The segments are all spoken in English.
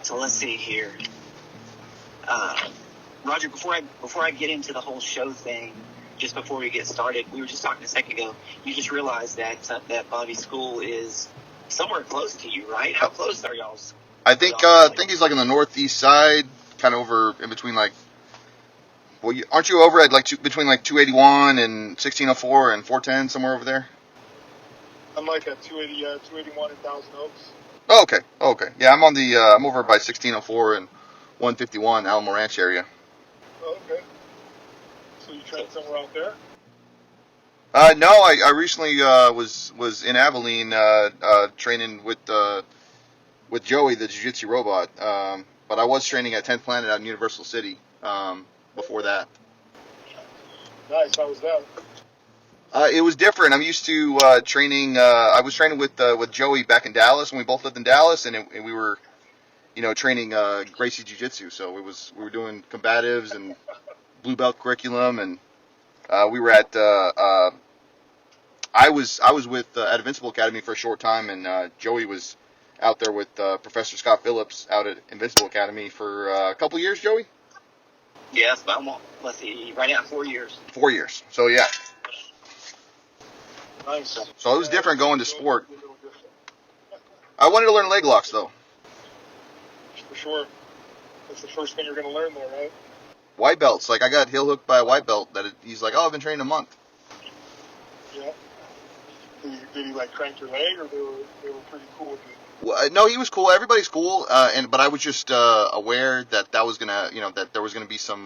So let's see here. Roger, before I get into the whole show thing, just before we get started, we were just talking a second ago. You just realized that Bobby's school is somewhere close to you, right? How close are y'all's? I think he's like on the northeast side, kind of over in between like. Well, aren't you over at like between like 281 and 1604 and 410 somewhere over there? I'm like at 281 in Thousand Oaks. Oh, okay. Yeah, I'm on the I'm over by 1604 and 151 Alamo Ranch area. Oh, okay. So you trained somewhere out there? No, I recently was in Abilene training with Joey, the Jiu Jitsu robot. But I was training at 10th Planet out in Universal City before that. Nice. How was that? It was different. I'm used to training. I was training with Joey back in Dallas when we both lived in Dallas, and we were, training Gracie Jiu Jitsu. So we were doing combatives and blue belt curriculum, and we were at. I was with at Invincible Academy for a short time, and Joey was out there with Professor Scott Phillips out at Invincible Academy for a couple years. Joey. Yes, but let's see, right now 4 years. 4 years. So yeah. Nice. So it was different going to sport. I wanted to learn leg locks though. For sure. That's the first thing you're going to learn though, right? White belts. Like I got heel hooked by a white belt he's like, oh, I've been training a month. Yeah. Did he like crank your leg, or they were pretty cool with it? Well, no, he was cool. Everybody's cool. But I was just aware that was gonna, that there was gonna be some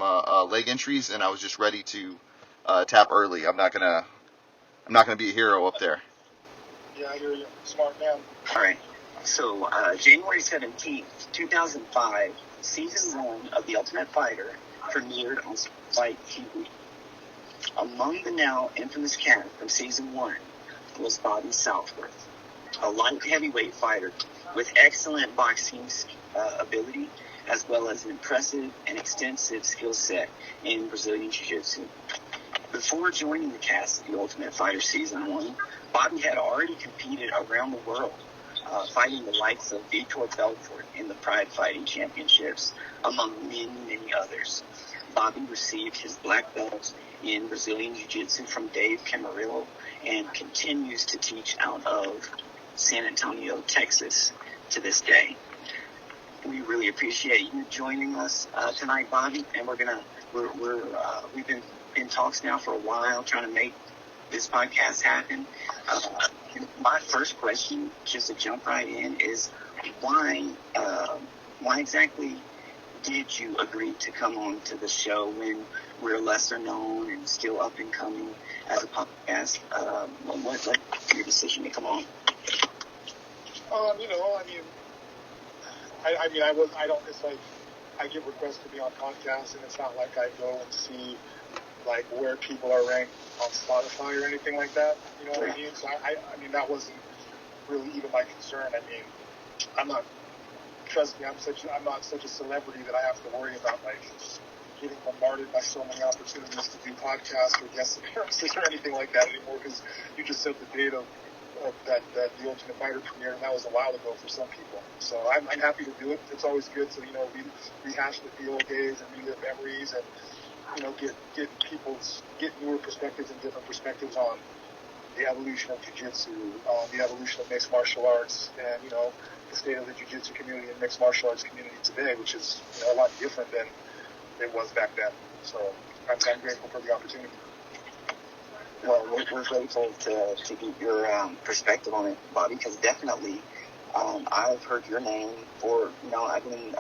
leg entries, and I was just ready to tap early. I'm not gonna be a hero up there. Yeah, I hear you. Smart man. All right. So January 17th, 2005, season 1 of The Ultimate Fighter premiered on Fight TV. Among the now infamous cast from season 1 was Bobby Southworth, a light heavyweight fighter with excellent boxing ability, as well as an impressive and extensive skill set in Brazilian Jiu-Jitsu. Before joining the cast of The Ultimate Fighter Season 1, Bobby had already competed around the world, fighting the likes of Vitor Belfort in the Pride Fighting Championships, among many, many others. Bobby received his black belt in Brazilian Jiu-Jitsu from Dave Camarillo and continues to teach out of San Antonio, Texas to this day. We really appreciate you joining us tonight, Bobby, and we've been in talks now for a while trying to make this podcast happen. My first question, just to jump right in, is why exactly did you agree to come on to the show when we're lesser known and still up and coming as a podcast? What led to your decision to come on? It's like I get requests to be on podcasts, and it's not like I go and see like where people are ranked on Spotify or anything like that. You know what I mean? So that wasn't really even my concern. Trust me, I'm not such a celebrity that I have to worry about like getting bombarded by so many opportunities to do podcasts or guest appearances or anything like that anymore, because you just set the date of that The Ultimate Fighter premiere, and that was a while ago for some people. So I'm happy to do it. It's always good to rehash the old days and relive memories, and get newer perspectives and different perspectives on the evolution of jiu-jitsu, the evolution of mixed martial arts, and the state of the jiu-jitsu community and mixed martial arts community today, which is a lot different than it was back then. So I'm grateful for the opportunity. Well, we're grateful to get your perspective on it, Bobby, because definitely I've heard your name for, I've been,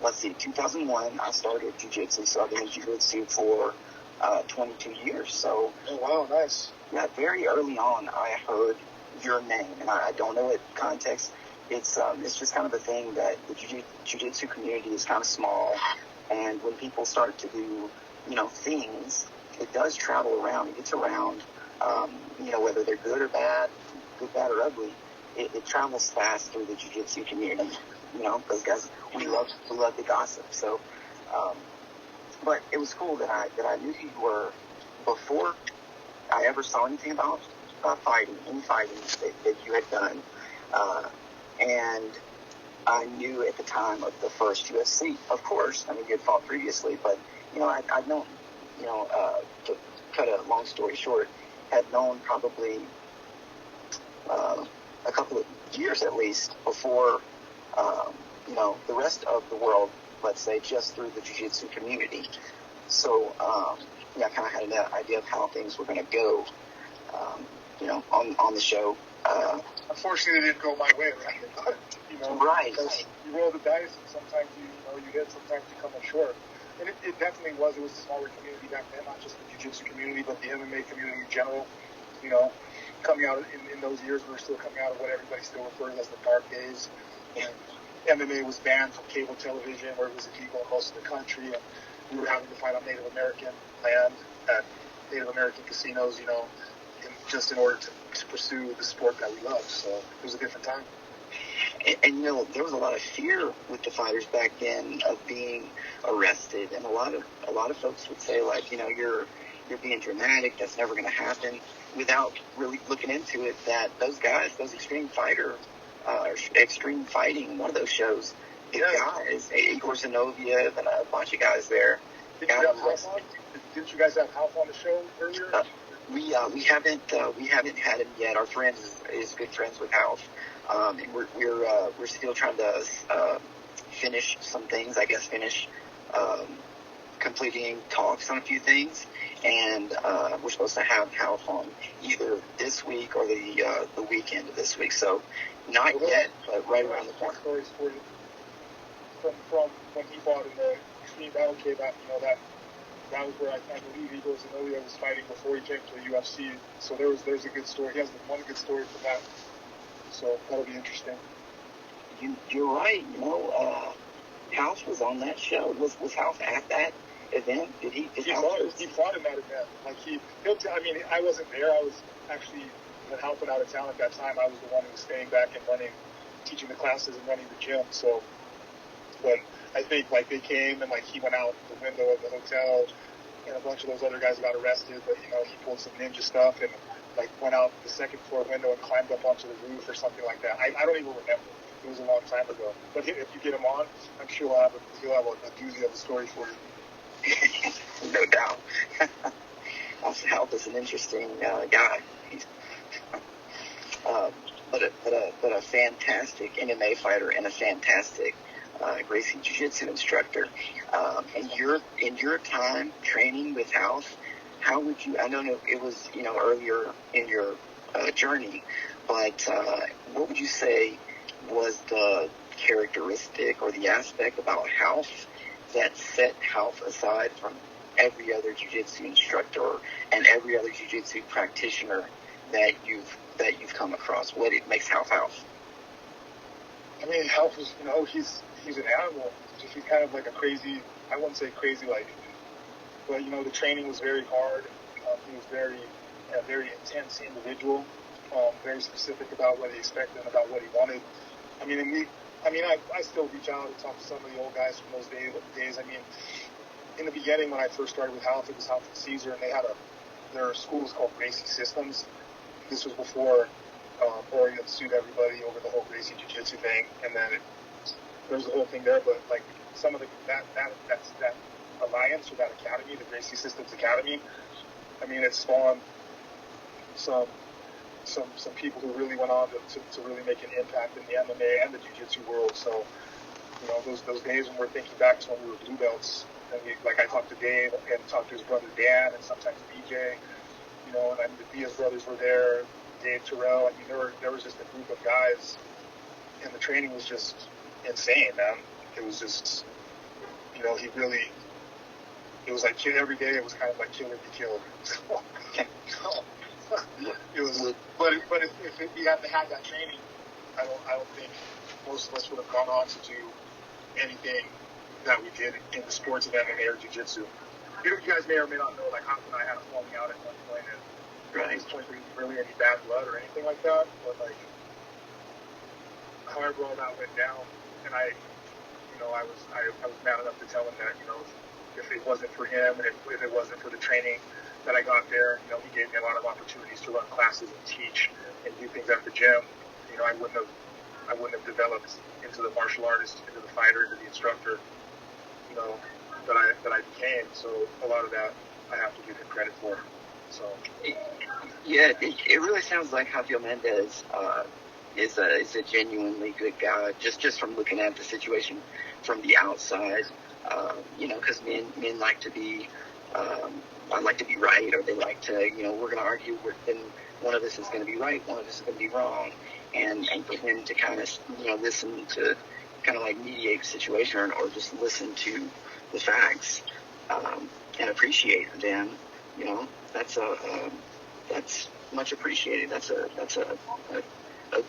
let's see, 2001, I started jiu-jitsu, so I've been in jiu-jitsu for 22 years. So, oh, wow, nice. Yeah, very early on, I heard your name, and I don't know what context. It's just kind of a thing that the jiu-jitsu community is kind of small, and when people start to do, things, it does travel around. It gets around, whether they're good, bad, or ugly. It travels fast through the jiu-jitsu community. Those guys, we love to gossip. So, but it was cool that I knew who you were before I ever saw anything about fighting, any fighting that you had done. And I knew at the time of the first UFC. Of course, I mean, you had fought previously, but, I'd known, to cut a long story short, had known probably a couple of years at least before, the rest of the world, let's say, just through the jiu-jitsu community. So, I kind of had an idea of how things were going to go, on the show. Unfortunately, it didn't go my way, right? Right. You roll the dice, and sometimes you hit, sometimes you come up short. And it definitely was. It was a smaller community back then, not just the jiu-jitsu community, but the MMA community in general. Coming out in those years, we were still coming out of what everybody still refers as the dark days. And MMA was banned from cable television, where it was illegal in most of the country, and we were having to fight on Native American land at Native American casinos, just in order to pursue the sport that we love. So it was a different time. And there was a lot of fear with the fighters back then of being arrested, and a lot of folks would say, like, you're being dramatic. That's never going to happen, without really looking into it. That those guys, those extreme fighting, one of those shows, the guys, Igor Zinoviev and a bunch of guys there. Didn't you guys have Half on the show earlier? We haven't had him yet. Our friend is good friends with Half. And we're still trying to finish some things. I guess completing talks on a few things, and we're supposed to have Half on either this week or the weekend of this week. So not yet, but right around the corner. Stories for you from when he fought in the Extreme Battle Cave. That was where I believe Igor Zinoviev was fighting before he came to the UFC. So there's a good story. He has one good story from that. So that'll be interesting. You're right. House was on that show. Was House at that event? He fought in that event. Like I wasn't there. I was actually helping out of town at that time. I was the one who was staying back and teaching the classes and running the gym. So, but I think they came and he went out the window of the hotel, and a bunch of those other guys got arrested. But he pulled some ninja stuff and went out the second floor window and climbed up onto the roof or something like that. I don't even remember. It was a long time ago. But if you get him on, I'm sure he'll have a doozy of a story for you. No doubt. Halp is an interesting guy. But a fantastic MMA fighter and a fantastic Gracie Jiu-Jitsu instructor. And in your time training with House, how would you? I don't know. It was earlier in your journey, but what would you say was the characteristic or the aspect about House that set House aside from every other jiu-jitsu instructor and every other jiu-jitsu practitioner that you've come across? What it makes House? I mean, House is he's an animal. He's kind of like a crazy. I wouldn't say crazy but the training was very hard. He was a very intense individual, very specific about what he expected and about what he wanted. I still reach out and talk to some of the old guys from those days. I mean, in the beginning when I first started with Half, it was Half and Caesar, and they had their school was called Gracie Systems. This was before Oregon sued everybody over the whole Gracie Jiu-Jitsu thing, and then there was the whole thing there. But some of that alliance or that academy, the Gracie Systems Academy, it spawned some people who really went on to really make an impact in the MMA and the Jiu-Jitsu world. So, those days when we're thinking back to when we were blue belts, and I talked to Dave and talked to his brother Dan and sometimes BJ, and the Diaz brothers were there, Dave Terrell. There was just a group of guys, and the training was just insane, man. It was just, it was like every day. It was kind of like kill or be killed. It was, but if we hadn't had that training, I don't think most of us would have gone on to do anything that we did in the sports of MMA or Jiu-Jitsu. You guys may or may not know, Hop and I had a falling out at one point, and at this point there wasn't really any bad blood or anything like that. But however all that went down, and I was mad enough to tell him that if it wasn't for him and if it wasn't for the training that I got there, he gave me a lot of opportunities to run classes and teach and do things at the gym. I wouldn't have I wouldn't have developed into the martial artist, into the fighter, into the instructor, you know, that I became. So a lot of that I have to give him credit for. So yeah, it really sounds like Javier Mendez is a genuinely good guy. Just from looking at the situation from the outside, you know, because men like to be. Like to be right, or they like to, you know, we're going to argue, then one of us is going to be right, one of us is going to be wrong, and for him to kind of, you know, listen to kind of like mediate the situation, or just listen to the facts, and appreciate them, you know, that's much appreciated. That's a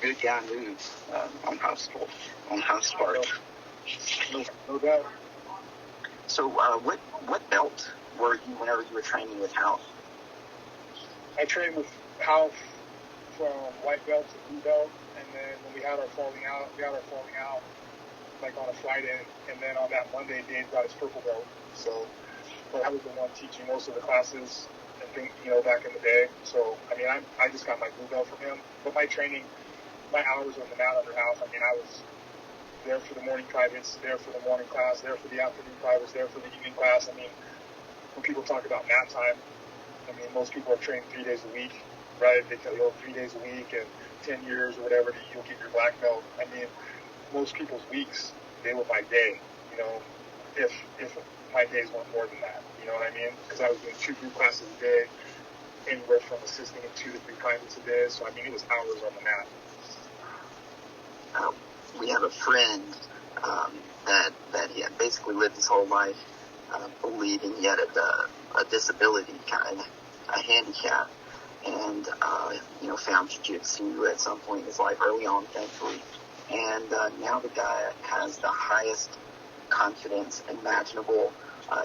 good guy move on House part. No doubt. So what belt were you whenever you were training with Hal? I trained with Hal from white belt to blue belt, and then when we had our falling out like on a Friday, and then on that Monday, Dave got his purple belt. So I was the one teaching most of the classes, I think, you know, back in the day. So I mean, I just got my blue belt from him. But my training, my hours on the mat under Hal, I mean, I was there for the morning privates, there for the morning class, there for the afternoon privates, there for the evening class. I mean, when people talk about mat time, I mean, most people are training 3 days a week, right? They tell you, 3 days a week and 10 years or whatever, you'll get your black belt. I mean, most people's weeks, they were by day, you know, if my days weren't more than that, you know what I mean? Because I was doing 2 group classes a day, anywhere from assisting in 2 to 3 privates a day. So, I mean, it was hours on the mat. We have a friend that he had basically lived his whole life believing he had a disability, kind of a handicap, and you know, found jiu-jitsu at some point in his life, early on, thankfully, and now the guy has the highest confidence imaginable.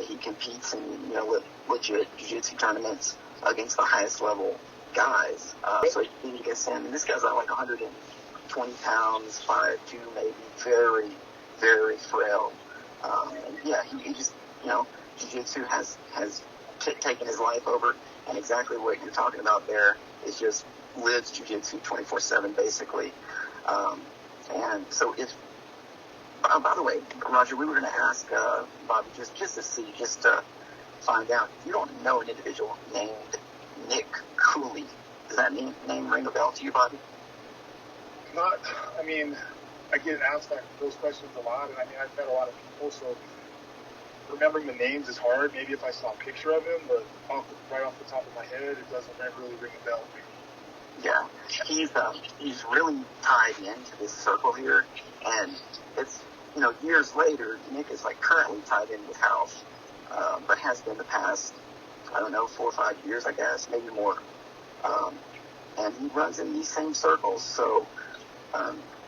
He competes in, you know, legit jiu-jitsu tournaments against the highest level guys. So you can see, I mean, this guy's like 120 pounds, 5'2", maybe, very, very frail. And yeah, he just, you know, jiu-jitsu has taken his life over, and exactly what you're talking about there is just lives jiu-jitsu 24/7, basically. And so if, by the way, Roger, we were going to ask Bobby just to find out, you don't know an individual named Nick Cooley. Does that name ring a bell to you, Bobby? Not, I mean, I get asked those questions a lot, and I mean, I've met a lot of people, so remembering the names is hard. Maybe if I saw a picture of him, but right off the top of my head, it doesn't really ring a bell. Yeah, he's really tied into this circle here, and it's, you know, years later, Nick is like currently tied in with House, but has been the past, I don't know, 4 or 5 years, I guess, maybe more. And he runs in these same circles, so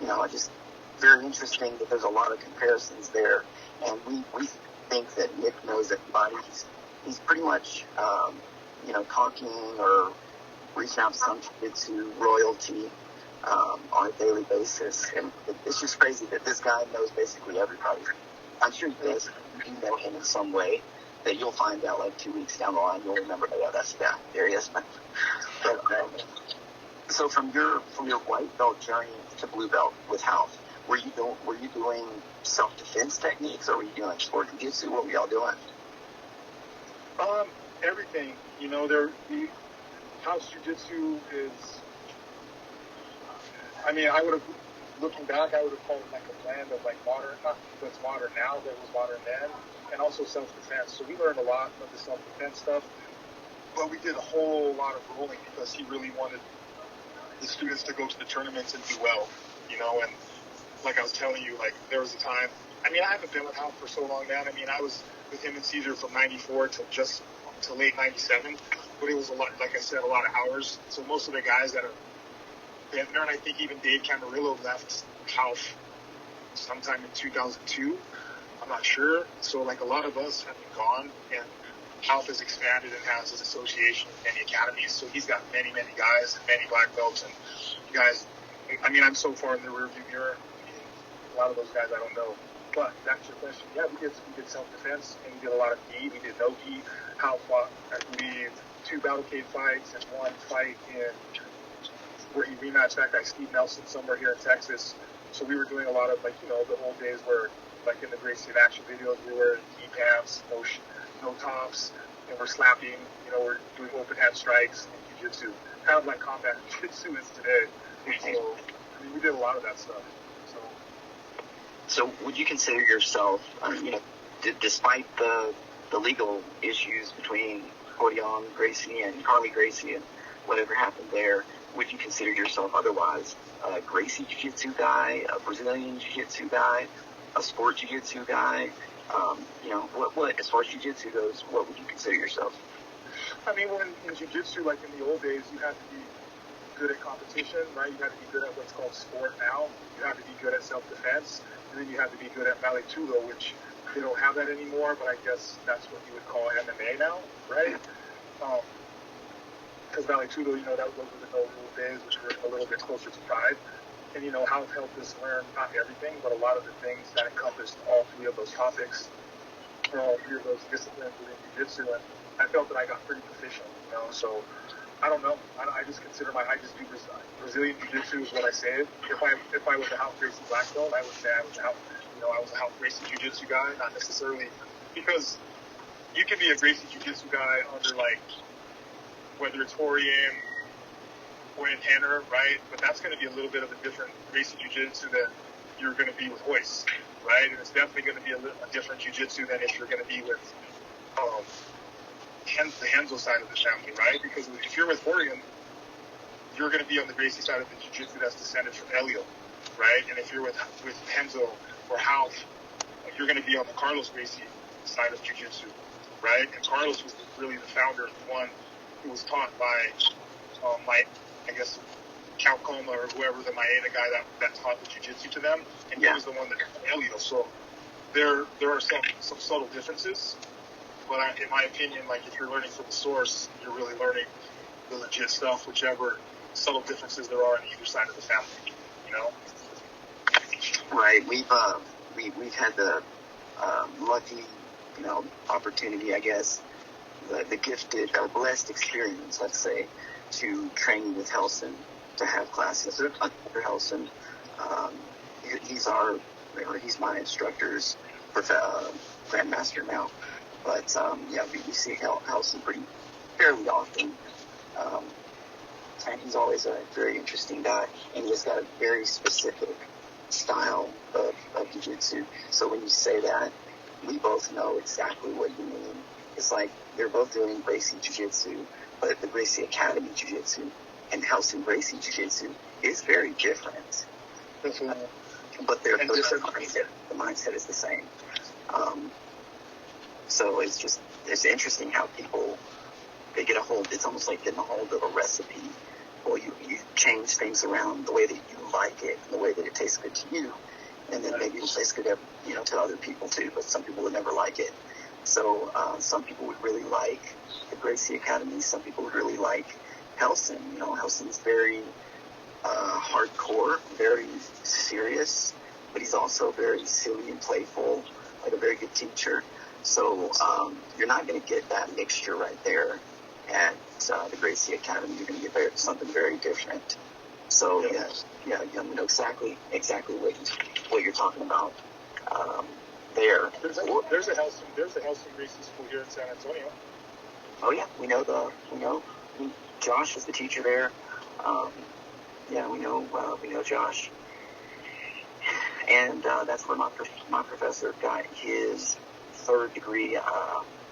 you know, just very interesting that there's a lot of comparisons there, and we think that Nick knows everybody. He's pretty much, you know, talking or reaching out to some jiu-jitsu royalty on a daily basis, and it's just crazy that this guy knows basically everybody. I'm sure he does. You know him in some way that you'll find out like 2 weeks down the line. You'll remember, oh, yeah, that's the guy. There he is. But so from your white belt journey to blue belt with House, were you doing self-defense techniques, or were you doing sport jiu-jitsu? What were y'all doing? Everything. You know, House jiu-jitsu is, I mean, looking back, I would have called it like a blend of like modern, not what's modern now, but it was modern then, and also self-defense. So we learned a lot of the self-defense stuff, but we did a whole lot of rolling because he really wanted the students to go to the tournaments and do well, you know. And like I was telling you, like there was a time, I mean, I haven't been with Hal for so long now. I mean, I was with him and Caesar from 94 to late 97, but it was a lot, like I said, a lot of hours. So most of the guys that have been there, and I think even Dave Camarillo left House sometime in 2002. I'm not sure. So like a lot of us have been gone, and House has expanded and has his association with many academies. So he's got many, many guys and many black belts and guys. I mean, I'm so far in the rearview mirror. I mean, a lot of those guys I don't know. But back to your question, yeah, we did self-defense, and we did a lot of gi. We did no gi. Hal fought, I believe, 2 Battlecade fights and 1 fight where he rematched that guy Steve Nelson somewhere here in Texas. So we were doing a lot of, like, the old days where, like in the Gracie in Action videos, we were wearing knee pants, no tops, and we're slapping, we're doing open hand strikes in jiu-jitsu, kind of like combat jiu-jitsu is today. So, we did a lot of that stuff. So would you consider yourself, despite the legal issues between Corian Gracie and Carly Gracie and whatever happened there, would you consider yourself otherwise a Gracie Jiu-Jitsu guy, a Brazilian Jiu-Jitsu guy, a sport Jiu-Jitsu guy? What as far as Jiu-Jitsu goes, what would you consider yourself? I mean, when in Jiu-Jitsu, like in the old days, you had to be good at competition, right? You had to be good at what's called sport now. You had to be good at self-defense, and then you had to be good at Vale Tudo, which they don't have that anymore, but I guess that's what you would call MMA now, right? Because Vale Tudo, those were the no-rule days, which were a little bit closer to pride. And, how it helped us learn not everything, but a lot of the things that encompassed all three of those topics, or all three of those disciplines within Jiu-Jitsu, and I felt that I got pretty proficient, so I don't know. I just consider I just do Brazilian Jiu-Jitsu is what I say. If I was a House Gracie black belt, I would say I was a House Gracie Jiu-Jitsu guy, not necessarily, because you can be a Gracie Jiu-Jitsu guy under, like, whether it's Horian or in Tanner, right? But that's going to be a little bit of a different Gracie Jiu-Jitsu than you're going to be with Hoist, right? And it's definitely going to be a different Jiu-Jitsu than if you're going to be with the Henzo side of the family, right? Because if you're with Horian, you're going to be on the Gracie side of the Jiu-Jitsu that's descended from Elio, right? And if you're with Henzo or Half, you're going to be on the Carlos Gracie side of Jiu-Jitsu, right? And Carlos was really the founder, the one who was taught by I guess Count Coma or whoever, the Maeda guy that taught the Jiu-Jitsu to them, and he was the one that Elio. So there are some subtle differences, but in my opinion, like, if you're learning from the source, you're really learning the legit stuff, whichever subtle differences there are on either side of the family, Right. We've had the lucky, opportunity, I guess, the gifted or blessed experience, let's say, to train with Helson, to have classes under Helson. He's my instructor's grandmaster now. But, we see Helson fairly often. And he's always a very interesting guy. And he's got a very specific style of jiu-jitsu. So when you say that, we both know exactly what you mean. It's like they're both doing Gracie Jiu-Jitsu, but the Gracie Academy Jiu-Jitsu and Helson Gracie Jiu-Jitsu is very different. But the mindset is the same. So it's interesting how people, they get a hold, it's almost like getting a hold of a recipe, or you change things around the way that you like it, the way that it tastes good to you, and then maybe it'll taste good, to other people too, but some people would never like it. So some people would really like the Gracie Academy, some people would really like Helson. Helson's very hardcore, very serious, but he's also very silly and playful, like a very good teacher. So you're not going to get that mixture right there at the Gracie Academy. You're going to get something very different. So you know exactly what you're talking about there. There's a Helson Gracie school here in San Antonio. Oh yeah, we know Josh is the teacher there. We know Josh, and that's where my professor got his third degree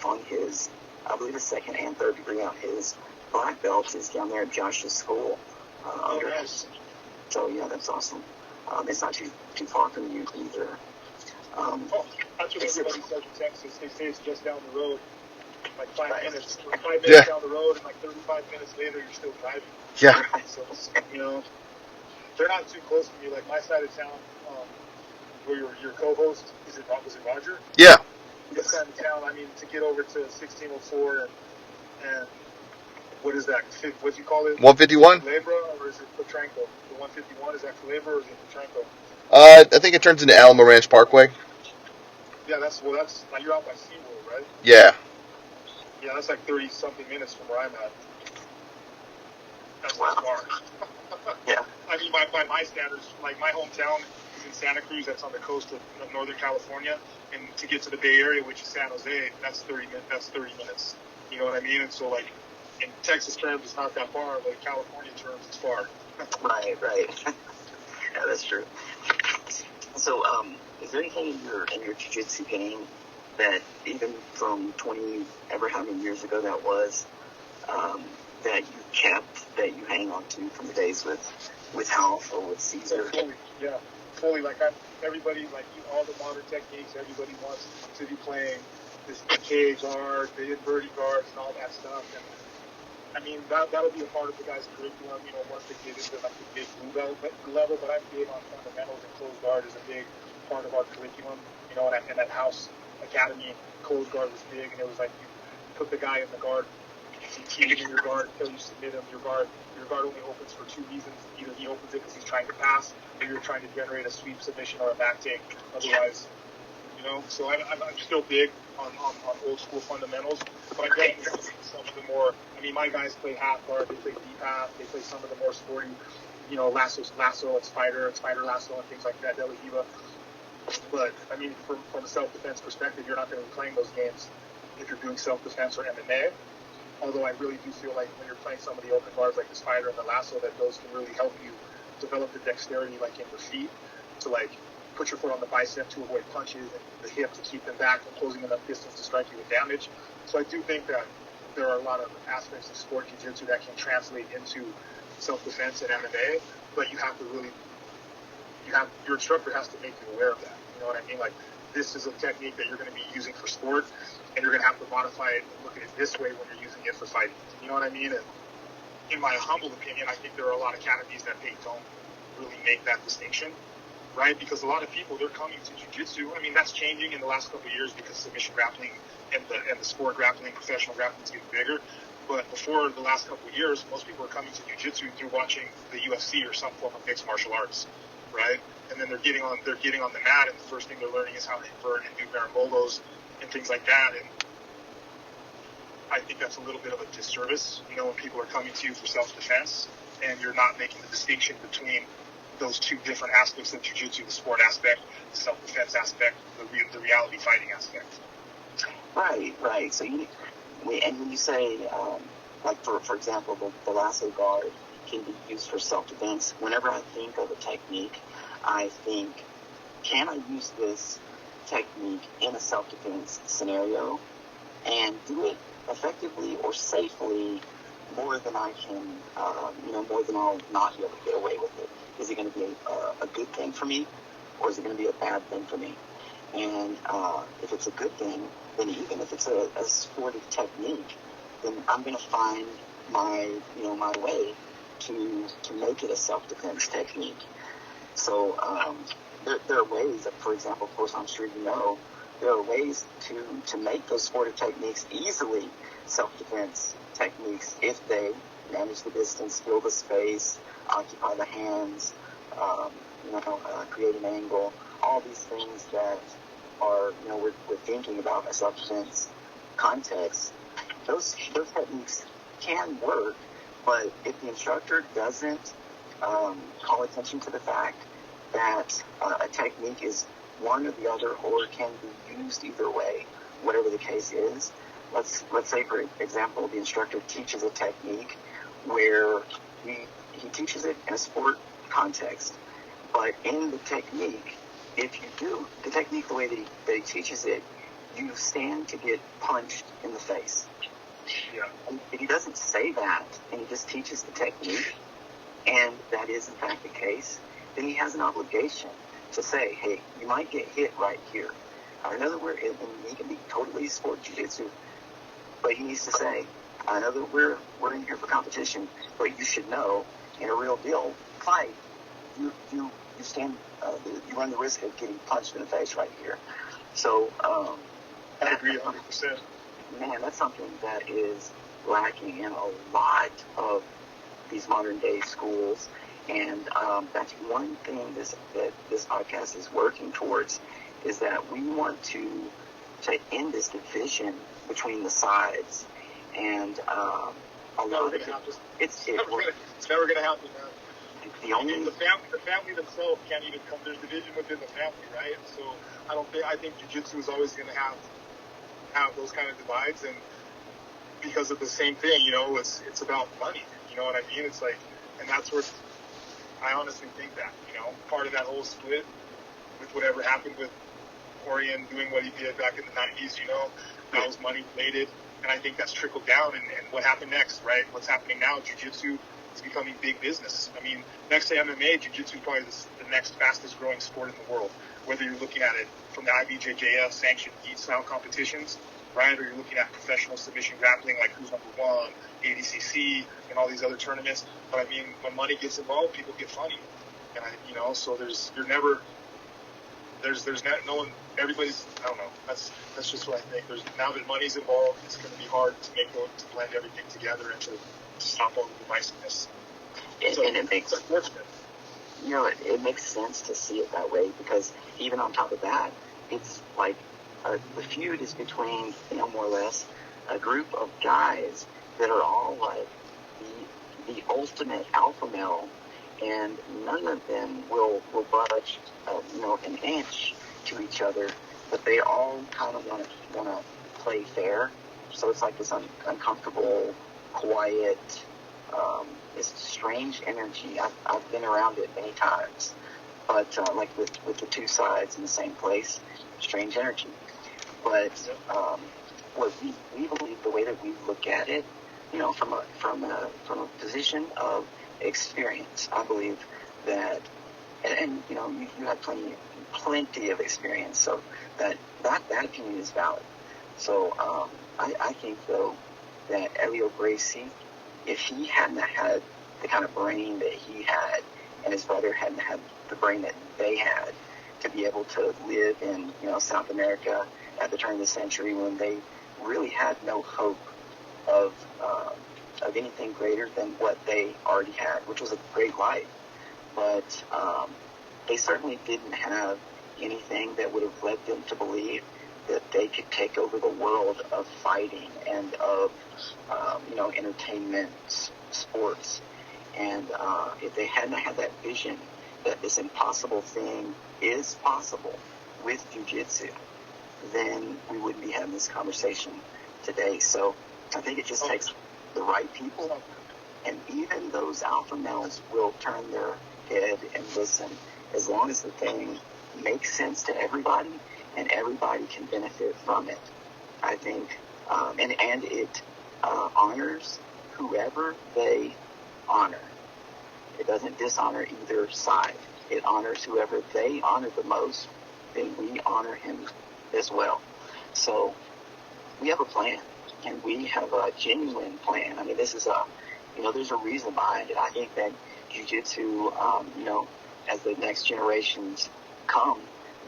on his, I believe, his second and third degree on his black belt is down there at Josh's school under his. So that's awesome. It's not too far from you either. That's what everybody says in Texas. They say it's just down the road, like 5 minutes. 5 minutes down the road, and like 35 minutes later, you're still driving. Yeah. So, they're not too close to me. Like my side of town, where your co-host, was it Roger? Yeah. This side of town, to get over to 1604 and what is that? What do you call it? 151? Culebra, or is it Potranco? The 151, is that Culebra or is it Potranco? I think it turns into Alamo Ranch Parkway. Yeah, that's like you're out by SeaWorld, right? Yeah. Yeah, that's like 30-something minutes from where I'm at. That's not far. Yeah. By my standards, like my hometown is in Santa Cruz. That's on the coast of Northern California. And to get to the Bay Area, which is San Jose, that's 30 minutes. You know what I mean? And so, like, in Texas terms, it's not that far, but in California terms, it's far. Right. Yeah, that's true. So, is there anything in your jiu-jitsu game that, even from 20, ever how many years ago that was, that you kept, that you hang on to from the days with Half or with Caesar? Fully. Like, everybody, like, all the modern techniques, everybody wants to be playing this cage guard, the inverted guards, and all that stuff. And I mean, that'll be a part of the guy's curriculum, you know, once they get into like the big blue belt level. But I'm big on fundamentals, and closed guard is a big part of our curriculum. You know, and that House Academy, closed guard was big, and it was like you put the guy in the guard, you keep him in your guard until you submit him. Your guard only opens for two reasons: either he opens it because he's trying to pass, or you're trying to generate a sweep submission or a back take. Otherwise, you know. So I'm still big on old school fundamentals, but I definitely see some of the more. I mean, my guys play half guard, they play deep half, they play some of the more sporty, you know, lasso, and spider lasso, and things like that, De La Hiva. But I mean, from a self-defense perspective, you're not going to be playing those games if you're doing self-defense or MMA. Although I really do feel like when you're playing some of the open guards like the spider and the lasso, that those can really help you develop the dexterity, like in your feet, to like put your foot on the bicep to avoid punches, and the hip to keep them back and closing enough distance to strike you with damage. So I do think that there are a lot of aspects of sport jiu-jitsu that can translate into self-defense and MMA, but you have to really, your instructor has to make you aware of that. You know what I mean? Like, this is a technique that you're going to be using for sport, and you're going to have to modify it and look at it this way when you're using it for fighting. You know what I mean? And in my humble opinion, I think there are a lot of academies that they don't really make that distinction, right? Because a lot of people, they're coming to jiu-jitsu. I mean, that's changing in the last couple of years because submission grappling and the sport grappling, professional grappling is getting bigger. But before the last couple of years, most people are coming to jiu-jitsu through watching the UFC or some form of mixed martial arts, right? And then they're getting on the mat, and the first thing they're learning is how to invert and do barambolos and things like that. And I think that's a little bit of a disservice, you know, when people are coming to you for self-defense and you're not making the distinction between those two different aspects of jiu-jitsu, the sport aspect, the self-defense aspect, the reality fighting aspect. Right. So and when you say, like for example, the lasso guard can be used for self-defense, whenever I think of a technique, I think, can I use this technique in a self-defense scenario and do it effectively or safely more than I can, more than I'll not be able to get away with it? Is it going to be a good thing for me, or is it going to be a bad thing for me? And if it's a good thing, then even if it's a sportive technique, then I'm going to find my way to make it a self-defense technique. So there are ways, for example, of course, I'm sure you know, there are ways to make those sportive techniques easily self-defense techniques if they manage the distance, fill the space, occupy the hands, create an angle, all these things that are, we're thinking about a self-defense context. Those techniques can work, but if the instructor doesn't call attention to the fact that a technique is one or the other, or can be used either way, whatever the case is. Let's say, for example, the instructor teaches a technique where he teaches it in a sport context, but in the technique, if you do the technique the way that he teaches it, you stand to get punched in the face. Yeah. If he doesn't say that, and he just teaches the technique, and that is in fact the case, then he has an obligation to say, hey, you might get hit right here. I know that and he can be totally sport jiu-jitsu, but he needs to say, I know that we're in here for competition, but you should know, in a real deal fight, you stand, you run the risk of getting punched in the face right here. So I agree 100%. Man, that's something that is lacking in a lot of these modern day schools, and that's one thing that this podcast is working towards, is that we want to end this division between the sides, and a lot of it's never going to happen, man. The only the family themselves can't even come. There's division within the family, right? So I think jiu-jitsu is always going to have those kind of divides, and because of the same thing, it's about money. You know what I mean? It's like, and that's where I honestly think that, part of that whole split with whatever happened with Orion doing what he did back in the 90s, that was money related. And I think that's trickled down. And what happened next, right? What's happening now, jiu-jitsu is becoming big business. I mean, next to MMA, jiu-jitsu is probably the next fastest growing sport in the world. Whether you're looking at it from the IBJJF sanctioned heat style competitions, right? Or you're looking at professional submission grappling like Who's Number One, ADCC, and all these other tournaments. But I mean, when money gets involved, people get funny. And so there's no one, everybody's, I don't know, that's just what I think. Now that money's involved, it's going to be hard to blend everything together and to stop all the divisiveness. And it makes, it makes sense to see it that way, because even on top of that, it's like the feud is between, more or less, a group of guys that are all like the ultimate alpha male, and none of them will budge, an inch to each other, but they all kind of want to play fair. So it's like this uncomfortable, quiet, this strange energy. I've been around it many times, but like with the two sides in the same place, strange energy. But what we believe, the way that we look at it, from a position of experience, I believe that, and you have plenty of experience, so that opinion is valid. So I think though that Elio Gracie, if he hadn't had the kind of brain that he had, and his brother hadn't had the brain that they had, to be able to live in South America at the turn of the century, when they really had no hope of anything greater than what they already had, which was a great life. But they certainly didn't have anything that would have led them to believe that they could take over the world of fighting and of entertainment, sports. And if they hadn't had that vision that this impossible thing is possible with jiu-jitsu, then we wouldn't be having this conversation today. So I think it just takes the right people, and even those alpha males will turn their head and listen, as long as the thing makes sense to everybody and everybody can benefit from it. I think, and it honors whoever they honor. It doesn't dishonor either side. It honors whoever they honor the most, then we honor him as well. So we have a plan, and we have a genuine plan. I mean, this is there's a reason behind it. I think that jiu-jitsu, as the next generations come,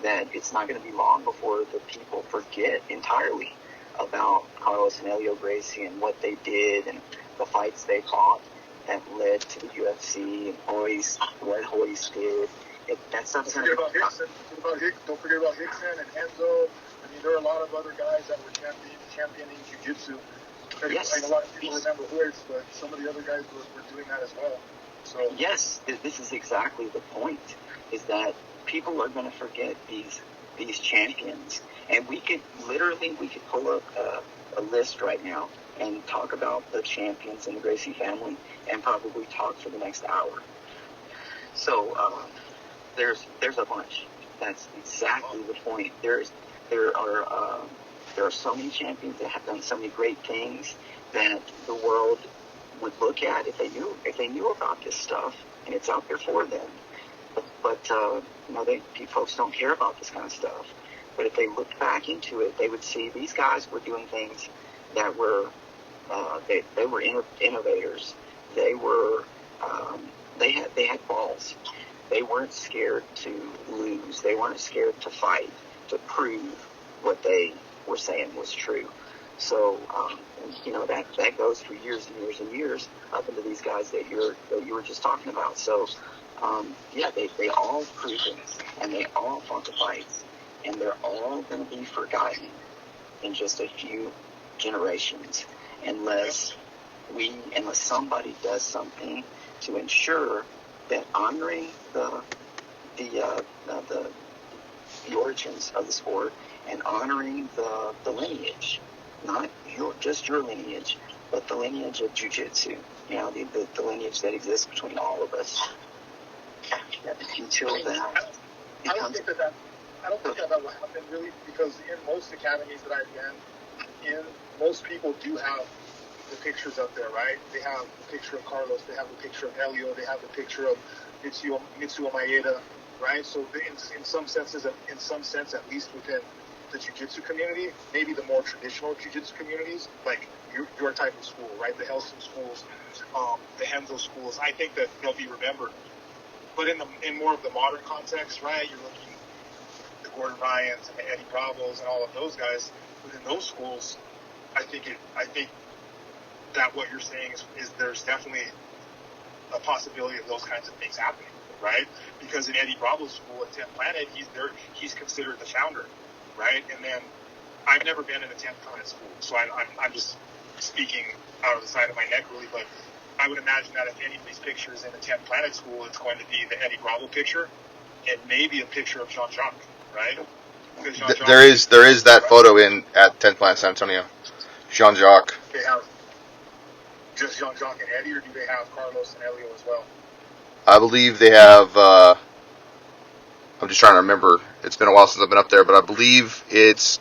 that it's not going to be long before the people forget entirely about Carlos and Elio Gracie and what they did and the fights they fought that led to the UFC and what Hoyce did. That stuff's going to be... Don't forget about Hickson and Enzo. I mean, there are a lot of other guys that were championing jiu-jitsu. Yes. Like a lot of people remember Hoyce, but some of the other guys were doing that as well. So yes, this is exactly the point, is that people are going to forget these champions. And we could pull up a list right now and talk about the champions in the Gracie family and probably talk for the next hour. So there's a bunch. That's exactly the point. There are so many champions that have done so many great things that the world would look at if they knew about this stuff, and it's out there for them. But folks don't care about this kind of stuff. But if they looked back into it, they would see these guys were doing things that were they were innovators. They were they had balls. They weren't scared to lose. They weren't scared to fight, to prove what they were saying was true. So that goes for years and years and years up into these guys that you were just talking about. So they all proved it, and they all fought the fights, and they're all going to be forgotten in just a few generations, unless somebody does something to ensure that honoring the origins of the sport and honoring the lineage, not just your lineage, but the lineage of jiu-jitsu, the lineage that exists between all of us. Until that I don't think that will happen really, because in most academies that I've been in, most people do have the pictures up there, right? They have the picture of Carlos, they have the picture of Helio, they have the picture of Mitsuo Maeda, right? So in some sense, at least within the jiu-jitsu community, maybe the more traditional jiu-jitsu communities, like your type of school, right? The Helston schools, the Henzo schools, I think that they'll be remembered. But in more of the modern context, right? You're looking at the Gordon Ryans and the Eddie Bravos and all of those guys. Within those schools, I think that what you're saying is there's definitely a possibility of those kinds of things happening, right? Because in Eddie Bravo's school at 10th Planet, he's considered the founder, right? And then I've never been in a 10th Planet school, so I'm just speaking out of the side of my neck, really. But I would imagine that if anybody's picture is in a 10th Planet school, it's going to be the Eddie Bravo picture and maybe a picture of Jean-Jacques, right? There is that photo at 10th Planet San Antonio. Jean-Jacques. They have just Jean-Jacques and Eddie, or do they have Carlos and Helio as well? I believe they have, I'm just trying to remember. It's been a while since I've been up there, but I believe it's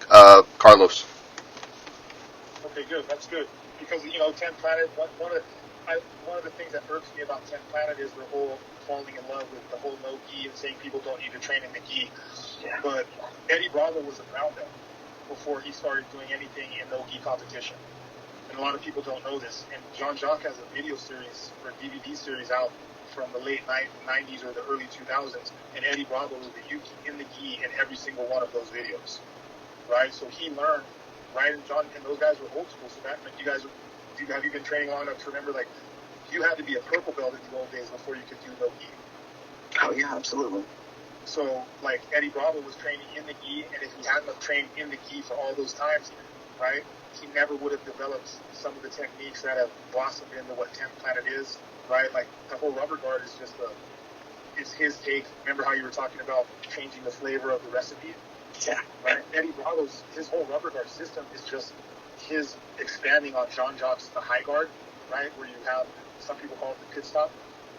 Carlos. Okay, good. That's good. Because, 10th Planet, one of the things that irks me about 10th Planet is the whole falling in love with the whole no-gi and saying people don't need to train in the gi. Yeah. But Eddie Bravo was a brown belt before he started doing anything in no-gi competition. And a lot of people don't know this. And Jean-Jacques has a video series or DVD series out from the late 90s or the early 2000s, and Eddie Bravo was the yuki in the gi in every single one of those videos, right? So he learned, right? And those guys were old school. So that meant have you been training long enough to remember, like, you had to be a purple belt in the old days before you could do no gi. Oh yeah, absolutely. So, like, Eddie Bravo was training in the gi, and if he hadn't have trained in the gi for all those times, right, he never would have developed some of the techniques that have blossomed into what 10th Planet is, right? Like, the whole rubber guard is just it's his take. Remember how you were talking about changing the flavor of the recipe? Yeah. Right? Eddie Bravo's, his whole rubber guard system is just his expanding on Jean-Jacques' the high guard, right? Where you have, some people call it the pit stop,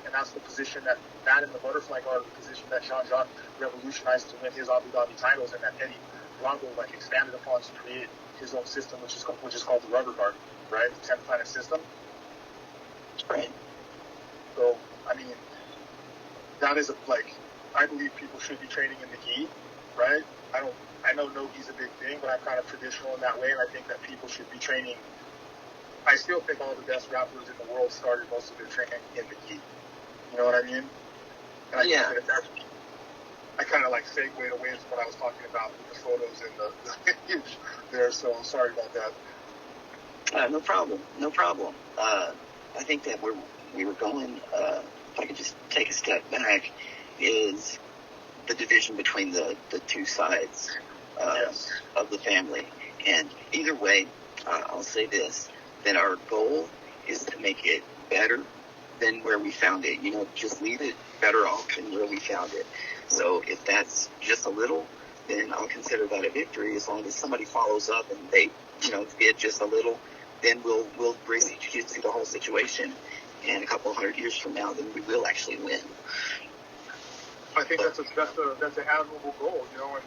and that's the position that and the butterfly guard are the position that Jean-Jacques revolutionized to win his Abu Dhabi titles, and that Eddie Bravo, like, expanded upon to create his own system, which is called the rubber guard, right? The 10th Planet system. Right. So, I mean, that is I believe people should be training in the gi, right? I know no gi's a big thing, but I'm kind of traditional in that way, and I think that people should be training. I still think all the best rappers in the world started most of their training in the gi. You know what I mean? And I kind of segued away from what I was talking about with the photos and the image there, so I'm sorry about that. No problem. I think that we were going, if I could just take a step back, is the division between the two sides of the family. And either way, I'll say this, that our goal is to make it better than where we found it. Just leave it better off than where we found it. So if that's just a little, then I'll consider that a victory. As long as somebody follows up and they, get just a little, then we'll Gracie Jiu-Jitsu the whole situation. And a couple hundred years from now, then we will actually win. I think that's an admirable goal, and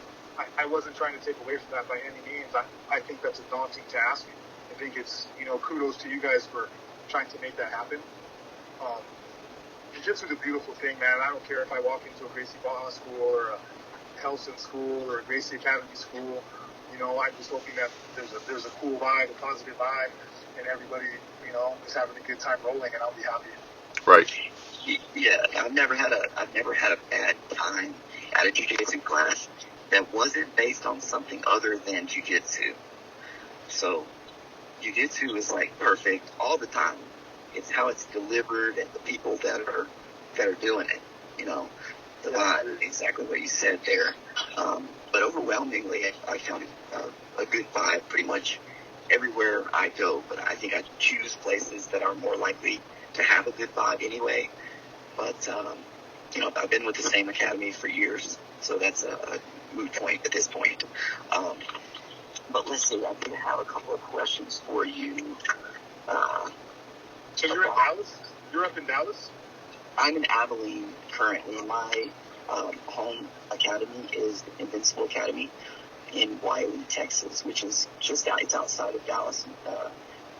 I wasn't trying to take away from that by any means. I think that's a daunting task. I think it's, kudos to you guys for trying to make that happen. Jiu-Jitsu is a beautiful thing, man. I don't care if I walk into a Gracie Baja school or a Helston school or a Gracie Academy school. I'm just hoping that there's a cool vibe, a positive vibe, and everybody, is having a good time rolling, and I'll be happy. Right. Yeah, I've never had a bad time at a jiu-jitsu class that wasn't based on something other than jiu-jitsu. So jiu-jitsu is perfect all the time. It's how it's delivered and the people that are doing it. The vibe, exactly what you said there. But overwhelmingly, I found a good vibe pretty much everywhere I go. But I think I choose places that are more likely to have a good vibe anyway. But I've been with the same academy for years, so that's a moot point at this point. But let's see, I do have a couple of questions for you. So you're in Dallas? You're up in Dallas? I'm in Abilene currently. My home academy is the Invincible Academy in Wiley, Texas, which is it's outside of Dallas,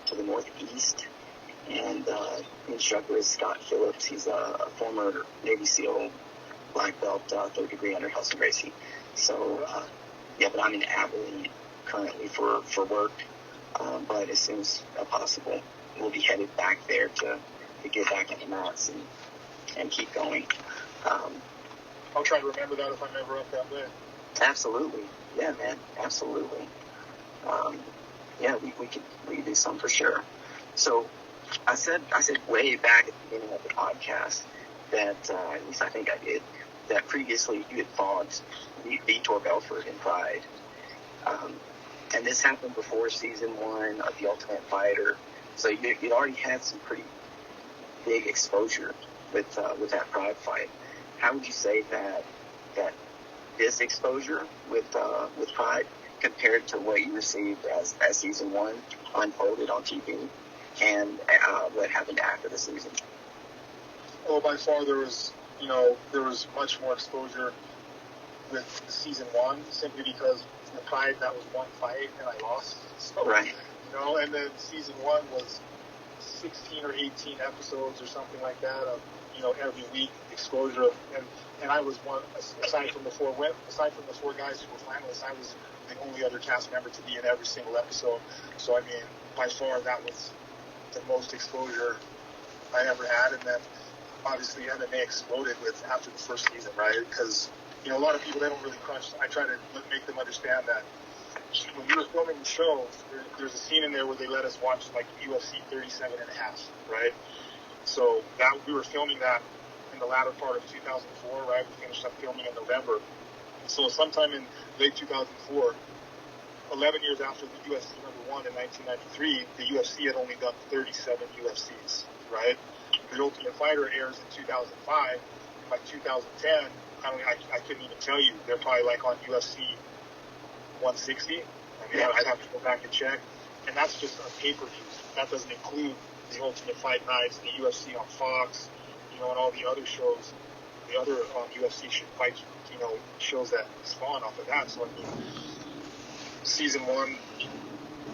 to the northeast. And the instructor is Scott Phillips. He's a former Navy SEAL, black belt, third degree under Hudson Gracie. So, but I'm in Abilene currently for work. But as soon as possible, we'll be headed back there to get back on the mats and keep going. I'll try to remember that if I'm ever up that way. Absolutely. Yeah, man. Absolutely. We could do some for sure. So I said way back at the beginning of the podcast that, at least I think I did, that previously you had fought Vitor Belfort in Pride. And this happened before season 1 of The Ultimate Fighter. So you'd already had some pretty big exposure with that Pride fight. How would you say that this exposure with Pride compared to what you received as season 1 unfolded on TV and what happened after the season? Well, by far there was much more exposure with season 1 simply because the Pride, that was one fight and I lost. So, right. And then season 1 was 16 or 18 episodes or something like that of, every week exposure. And I was one, aside from the four guys who were finalists, I was the only other cast member to be in every single episode. So, by far that was the most exposure I ever had. And then obviously MMA exploded after the first season, right? Because, a lot of people, they don't really crunch. I try to make them understand that when we were filming the show, there's a scene in there where they let us watch like UFC 37 and a half, right? So that we were filming that in the latter part of 2004, right? We finished up filming in November. So sometime in late 2004, 11 years after the UFC #1 in 1993, the UFC had only done 37 UFCs, right? The Ultimate Fighter airs in 2005. By 2010, I couldn't even tell you. They're probably like on UFC 160. I'd have to go back and check. And that's just on pay-per-views. That doesn't include the Ultimate Fight Nights, the UFC on Fox, and all the other shows, the other UFC fights, shows that spawn off of that. So, season 1,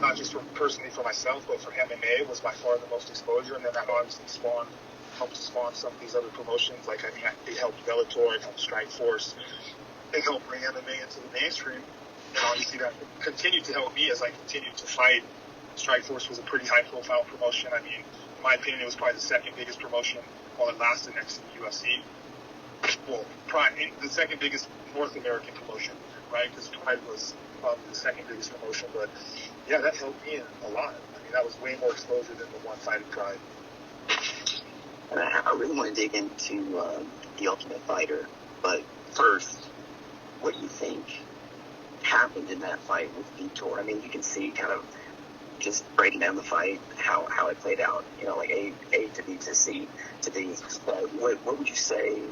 not just personally for myself, but for MMA, was by far the most exposure. And then that obviously helped spawn some of these other promotions. Like, they helped Bellator, it helped Strikeforce. They helped bring MMA into the mainstream. And obviously that continued to help me as I continued to fight. Strikeforce was a pretty high-profile promotion. In my opinion, it was probably the second biggest promotion while it lasted next to the UFC. Well, Pride, the second biggest North American promotion, right? Because Pride was probably the second biggest promotion. But, yeah, that helped me a lot. That was way more exposure than the one fight at Pride. I really want to dig into The Ultimate Fighter. But first, what do you think happened in that fight with Vitor? You can see kind of just breaking down the fight, how it played out, like A to B to C to D. But what would you say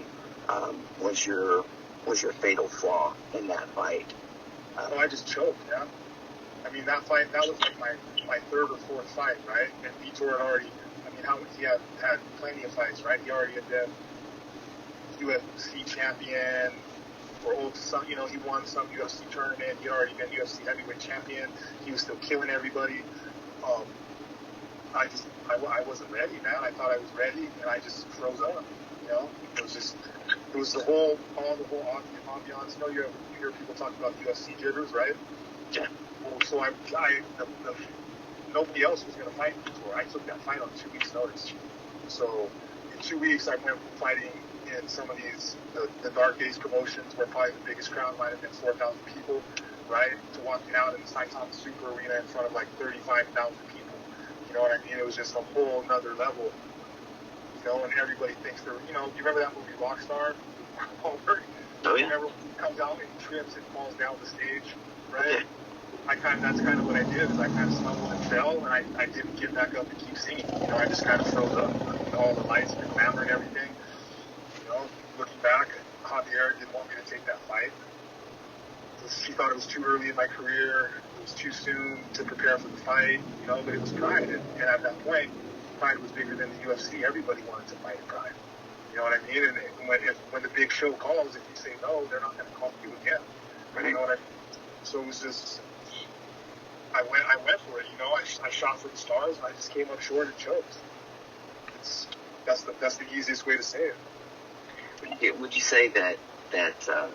was your fatal flaw in that fight? I just choked, yeah. That fight, that was like my third or fourth fight, right? And Vitor had already, he had plenty of fights, right? He already had been UFC champion, or he won some UFC tournament. He had already been UFC Heavyweight Champion. He was still killing everybody. I wasn't ready, man. I thought I was ready, and I just froze up. It was the whole ambiance. You hear people talk about UFC jitters, right? Yeah. Well, so nobody else was going to fight before. I took that fight on 2 weeks' notice. So in 2 weeks, I went from fighting in some of these, the Dark Days promotions, where probably the biggest crowd might have been 4,000 people, right, to walking out in the Saitama Super Arena in front of like 35,000 people. You know what I mean? It was just a whole nother level. And everybody thinks they're, you remember that movie Rockstar? Oh, yeah. Remember when he comes out and trips and falls down the stage, right? That's kind of what I did, is I kind of stumbled and fell, and I didn't get back up and keep singing. I just kind of froze up. All the lights and the glamour and everything. looking back, Javier didn't want me to take that fight. She thought it was too early in my career. It was too soon to prepare for the fight, but it was Pride. And at that point, Pride was bigger than the UFC. Everybody wanted to fight at Pride. You know what I mean? And when the big show calls, if you say no, they're not going to call you again. Right. You know what I mean? So it was just, I went for it. I shot for the stars, and I just came up short and choked. That's the easiest way to say it. Would you say that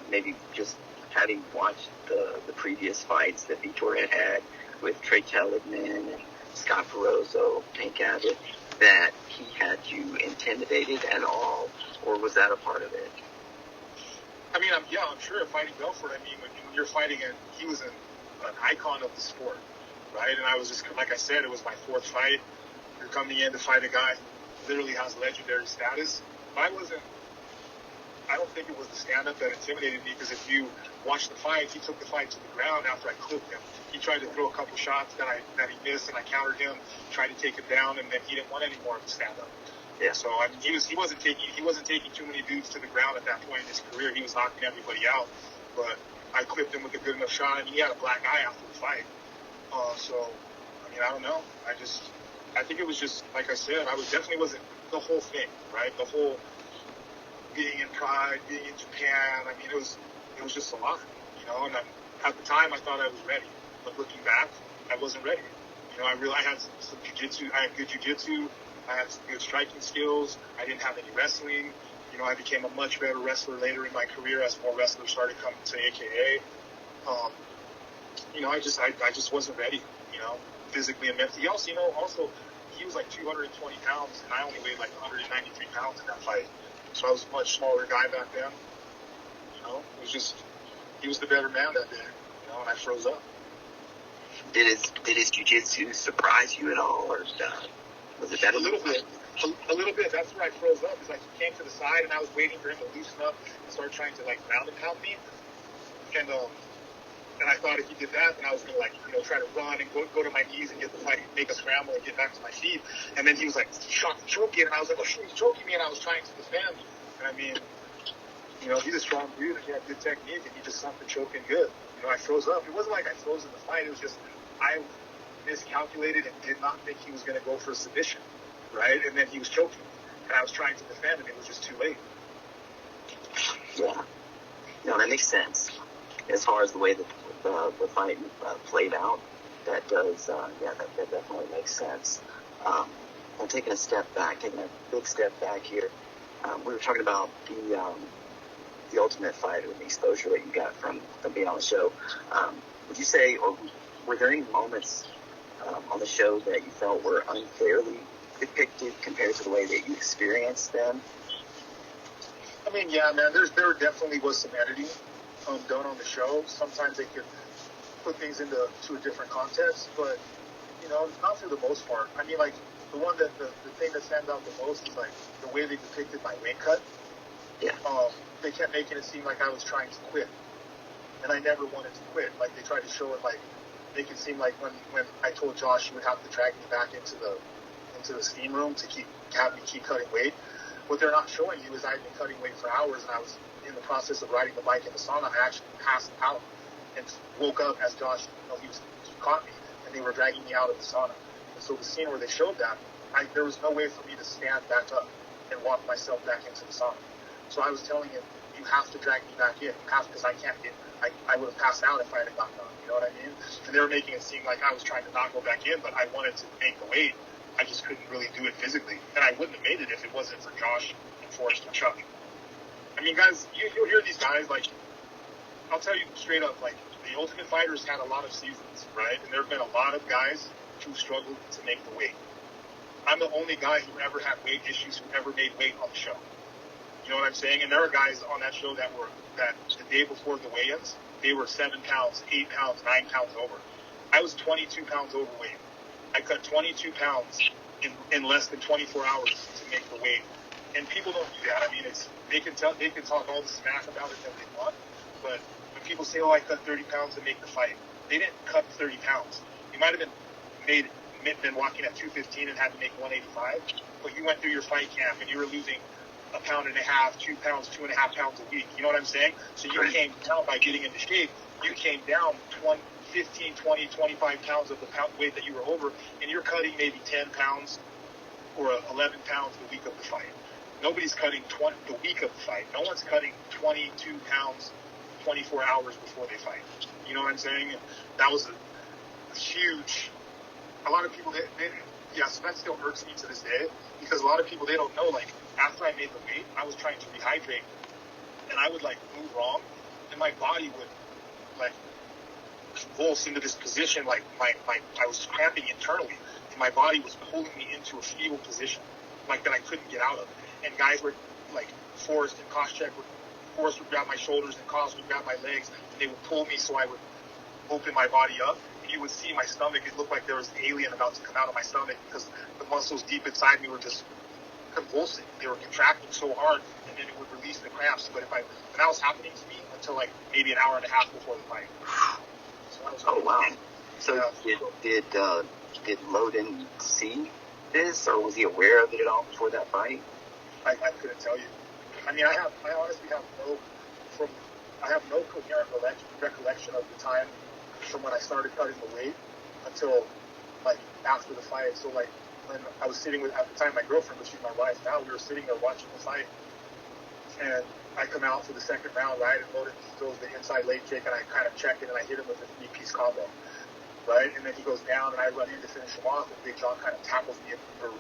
maybe just having watched the previous fights that Vitor had with Trey Kelligman and Scott Ferozzo, Tank Abbott, that he had you intimidated at all, or was that a part of it? I mean, I'm sure fighting Belfort, when you're fighting he was an icon of the sport, right? And I was just, like I said, it was my fourth fight. You're coming in to fight a guy who literally has legendary status. But I don't think it was the stand-up that intimidated me, because if you watch the fight, he took the fight to the ground after I clipped him. He tried to throw a couple shots that he missed, and I countered him, tried to take him down, and then he didn't want any more of the stand-up. Yeah. So he wasn't taking too many dudes to the ground at that point in his career. He was knocking everybody out, but I clipped him with a good enough shot. He had a black eye after the fight. I don't know. I think it was just, like I said, definitely wasn't the whole thing, right? The whole being in Pride, being in Japan. It was just a lot, and at the time I thought I was ready, but looking back, I wasn't ready. I realized I had some jiu-jitsu. I had good jiu-jitsu. I had some good striking skills. I didn't have any wrestling. I became a much better wrestler later in my career as more wrestlers started coming to AKA. I just wasn't ready, physically and mentally. Also, he was like 220 pounds, and I only weighed like 193 pounds in that fight. So I was a much smaller guy back then. It was just, he was the better man that day, and I froze up. Did his jiu-jitsu surprise you at all, or was it better? A little bit. That's where I froze up. It's like he came to the side, and I was waiting for him to loosen up and start trying to ground and pound me. And I thought if he did that, then I was going to try to run and go to my knees and get the fight, make a scramble and get back to my feet. And then he was choking, and I was like, oh shit, he's choking me, and I was trying to defend. And he's a strong dude, and he had good technique, and he just sunk the choke in good. I froze up. It wasn't like I froze in the fight. It was just I miscalculated and did not think he was going to go for a submission, right? And then he was choking, and I was trying to defend, and it was just too late. Yeah. No, that makes sense. As far as the way that the fight played out, that does, that definitely makes sense. I'm taking a big step back here. We were talking about the Ultimate Fighter, the exposure that you got from being on the show. Would you say, or were there any moments on the show that you felt were unfairly depicted compared to the way that you experienced them? Yeah, man, there definitely was some editing done on the show. Sometimes they could put things into a different context, but not for the most part. The one that the thing that stands out the most is the way they depicted my weight cut. Yeah. They kept making it seem like I was trying to quit, and I never wanted to quit. They tried to show it make it seem like when I told Josh he would have to drag me back into the steam room to have me keep cutting weight. What they're not showing you is I had been cutting weight for hours, and I was in the process of riding the bike in the sauna. I actually passed out and woke up as Josh, he caught me, and they were dragging me out of the sauna. And so the scene where they showed that, there was no way for me to stand back up and walk myself back into the sauna. So I was telling him, you have to drag me back in, because I can't I would have passed out if I had gotten on. You know what I mean? And they were making it seem like I was trying to not go back in, but I wanted to make the weight. I just couldn't really do it physically. And I wouldn't have made it if it wasn't for Josh and Forrest and Chuck. Guys, you'll hear these guys, I'll tell you straight up, the Ultimate Fighters had a lot of seasons, right? And there have been a lot of guys who struggled to make the weight. I'm the only guy who ever had weight issues, who ever made weight on the show. You know what I'm saying? And there are guys on that show that the day before the weigh-ins, they were 7 pounds, 8 pounds, 9 pounds over. I was 22 pounds overweight. I cut 22 pounds in less than 24 hours to make the weight. And people don't do that. They can talk all the smack about it that they want, but when people say, I cut 30 pounds to make the fight, they didn't cut 30 pounds. You might have been walking at 215 and had to make 185, but you went through your fight camp and you were losing a pound and a half, 2 pounds, 2.5 pounds a week. You know what I'm saying? So you came down by getting into shape. You came down 15, 20, 25 pounds of the weight that you were over, and you're cutting maybe 10 pounds or 11 pounds the week of the fight. Nobody's cutting the week of the fight. No one's cutting 22 pounds 24 hours before they fight. You know what I'm saying? And that was a huge. A lot of people, so that still irks me to this day, because a lot of people, they don't know, like, after I made the weight, I was trying to rehydrate, and I would, like, move wrong, and my body would, like, convulse into this position, like, I was cramping internally, and my body was pulling me into a fetal position, like, that I couldn't get out of. And guys were, like, Forrest and Koscheck would grab my shoulders, and Koss would grab my legs, and they would pull me so I would open my body up. You would see my stomach. It looked like there was an alien about to come out of my stomach, because the muscles deep inside me were just convulsing. They were contracting so hard, and then it would release the cramps. But and that was happening to me until like maybe an hour and a half before the fight. So wow. So did Loden see this, or was he aware of it at all before that fight? I couldn't tell you. I mean, I honestly have no coherent recollection of the time from when I started cutting the weight until like after the fight. So like when I was sitting with, at the time, my girlfriend, but she's my wife now, we were sitting there watching the fight, and I come out for the second round, right, and Loden throws the inside leg kick, and I kind of check it, and I hit him with a 3-piece combo, right, and then he goes down, and I run in to finish him off, and Big John kind of tackles me, or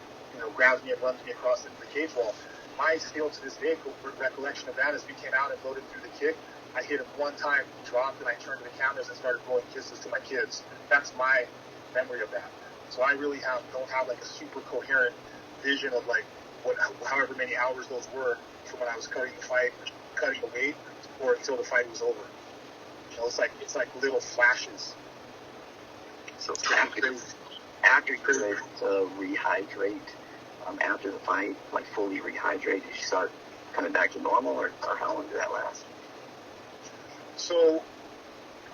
grabs me and runs me across into the cage wall. My still to this day recollection of that is we came out and Loden threw the kick. I hit him one time, dropped, and I turned to the cameras and started blowing kisses to my kids. That's my memory of that. So I really don't have like a super coherent vision of like however many hours those were from when I was cutting the weight, or until the fight was over. It's like little flashes. So after you were able to rehydrate, after the fight, like fully rehydrate, did you start coming back to normal, or how long did that last? So,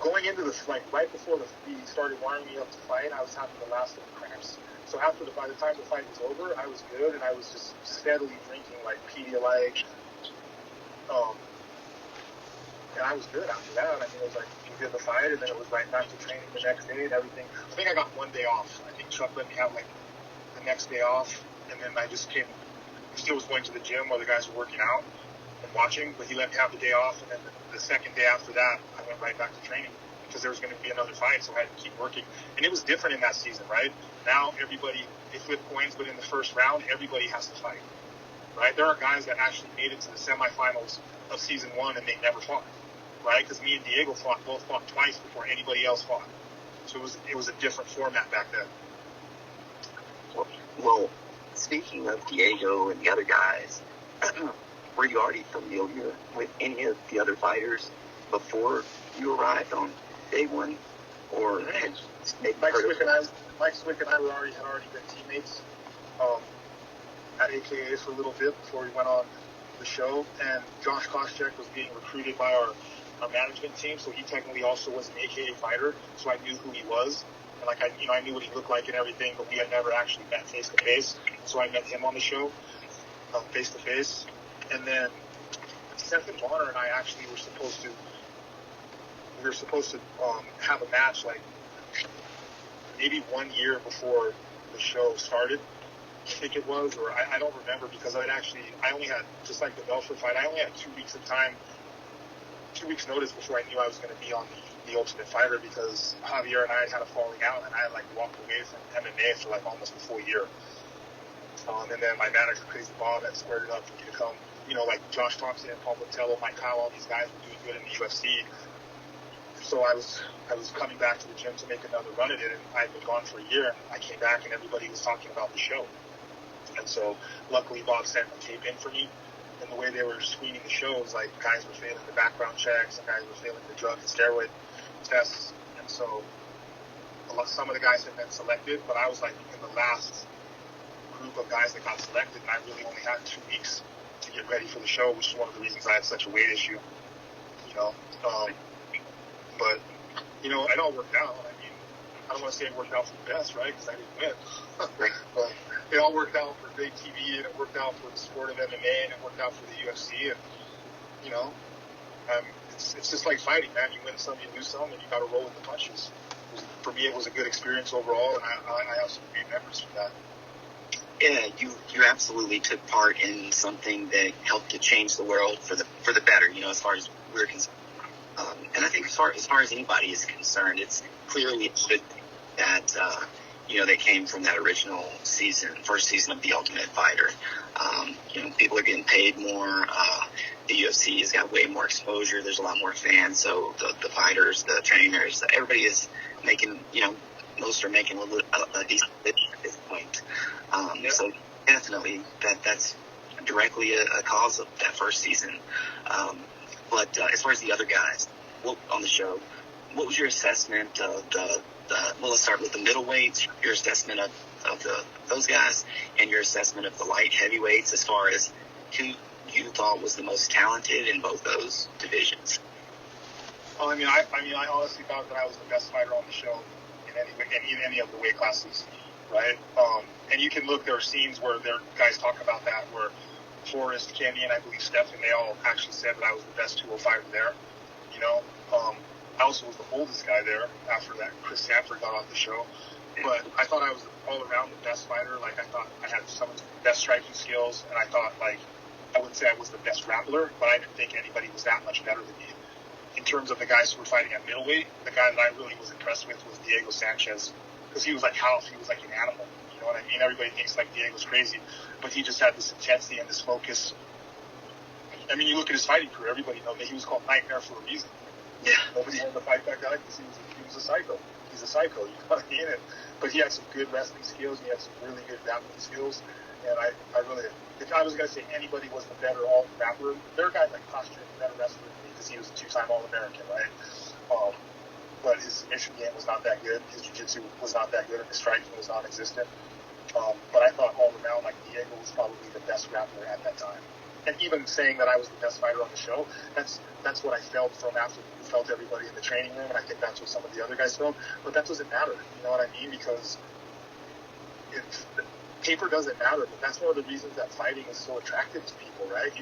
going into this, like right before he started wiring me up to fight, I was having the last of the cramps. So by the time the fight was over, I was good, and I was just steadily drinking like Pedialyte. And I was good after that. I mean, it was like we did the fight, and then it was right back to training the next day and everything. I think I got one day off. I think Chuck let me have like the next day off, and then I just still was going to the gym while the guys were working out and watching, but he let me have the day off, and then the second day after that, I went right back to training, because there was going to be another fight, so I had to keep working. And it was different in that season, right? Now everybody, they flip coins, but in the first round, everybody has to fight, right? There are guys that actually made it to the semifinals of season 1, and they never fought, right? Because me and Diego both fought twice before anybody else fought. So it was a different format back then. Well, speaking of Diego and the other guys, were you already familiar with any of the other fighters before you arrived on day one, or had maybe Mike Swick and I had already been teammates at AKA for a little bit before we went on the show, and Josh Koscheck was being recruited by our management team, so he technically also was an AKA fighter, so I knew who he was. And like I knew what he looked like and everything, but we had never actually met face to face. So I met him on the show, face to face. And then Stephen Bonner and I actually were supposed to have a match like maybe 1 year before the show started. I think it was, or I don't remember, because I only had, just like the Belfort fight, I only had 2 weeks of time, 2 weeks notice before I knew I was going to be on the Ultimate Fighter, because Javier and I had a falling out, and I had like walked away from MMA for like almost a full year. And then my manager, Crazy Bob, had squared it up for me to come. Like Josh Thompson, Paul Botello, Mike Kyle, all these guys were doing good in the UFC. So I was coming back to the gym to make another run at it, and I'd been gone for a year, and I came back, and everybody was talking about the show. And so luckily Bob sent a tape in for me, and the way they were screening the shows, like guys were failing the background checks, and guys were failing the drug and steroid tests, and so some of the guys had been selected, but I was like in the last group of guys that got selected, and I really only had 2 weeks to get ready for the show, which is one of the reasons I had such a weight issue, but it all worked out. I mean, I don't want to say it worked out for the best, right? Because I didn't win. But it all worked out for great TV, and it worked out for the sport of MMA, and it worked out for the UFC. And, you know, it's just like fighting, man. You win some, you lose some, and you got to roll with the punches. For me, it was a good experience overall, and I have some great memories from that. Yeah, you absolutely took part in something that helped to change the world for the better. You know, as far as we're concerned, and I think as far as anybody is concerned, it's clearly good that they came from that original first season of The Ultimate Fighter. People are getting paid more. The UFC has got way more exposure. There's a lot more fans. So the fighters, the trainers, everybody is making. Most are making a decent bit at this point. So definitely that's directly a cause of that first season. But as far as the other guys on the show, what was your assessment of well, let's start with the middleweights, your assessment of those guys, and your assessment of the light heavyweights as far as who you thought was the most talented in both those divisions? Well, I honestly thought that I was the best fighter on the show in any of the weight classes, right? And you can look, there are scenes where there guys talk about that, where Forrest, Kenny, and I believe Stephen, they all actually said that I was the best 205 there. I also was the oldest guy there after that Chris Sanford got off the show. But I thought I was all around the best fighter. Like, I thought I had some of the best striking skills, and I thought, I wouldn't say I was the best grappler, but I didn't think anybody was that much better than me. In terms of the guys who were fighting at middleweight, the guy that I really was impressed with was Diego Sanchez, because he was like House. He was like an animal. You know what I mean? Everybody thinks like Diego's crazy, but he just had this intensity and this focus. I mean, you look at his fighting career, everybody knows that he was called Nightmare for a reason. Yeah. Nobody wanted to fight that guy because he was a psycho. He's a psycho, you know what I mean? But he had some good wrestling skills. He had some really good grappling skills. And I really, if I was going to say anybody was the better all-grappler, there are guys like Posture, the better wrestler than me because he was a two-time All-American, right? But his submission game was not that good. His jiu-jitsu was not that good, and his striking was non-existent. But I thought all around, Diego was probably the best grappler at that time. And even saying that I was the best fighter on the show, that's what I felt from after we felt everybody in the training room, and I think that's what some of the other guys felt. But that doesn't matter, you know what I mean? Because paper doesn't matter, but that's one of the reasons that fighting is so attractive to people, right?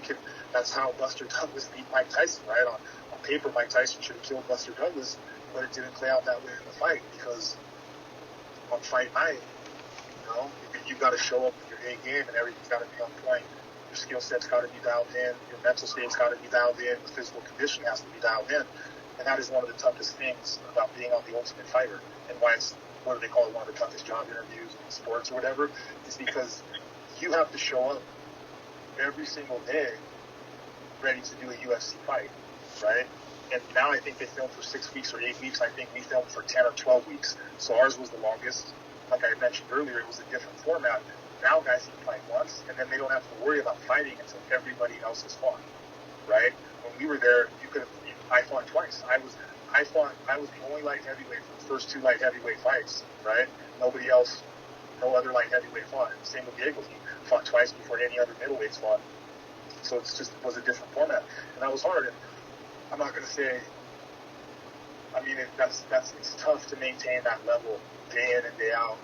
That's how Buster Douglas beat Mike Tyson, right? On paper, Mike Tyson should have killed Buster Douglas, but it didn't play out that way in the fight because on fight night, you've got to show up with your A game and everything's got to be on point. Your skill set's got to be dialed in. Your mental state's got to be dialed in. The physical condition has to be dialed in. And that is one of the toughest things about being on The Ultimate Fighter, and why it's, what do they call it, one of the toughest job interviews in sports or whatever, is because you have to show up every single day ready to do a UFC fight, right? And now I think they film for 6 weeks or 8 weeks. I think we filmed for 10 or 12 weeks. So ours was the longest. Like I mentioned earlier, it was a different format. Now guys can fight once, and then they don't have to worry about fighting until everybody else has fought, right? When we were there, I fought twice. I was the only light heavyweight for the first 2 light heavyweight fights, right? Nobody else, no other light heavyweight fought. Same with Diego. He fought twice before any other middleweights fought. So it was a different format, and that was hard. And I'm not going to say, it's tough to maintain that level day in and day out,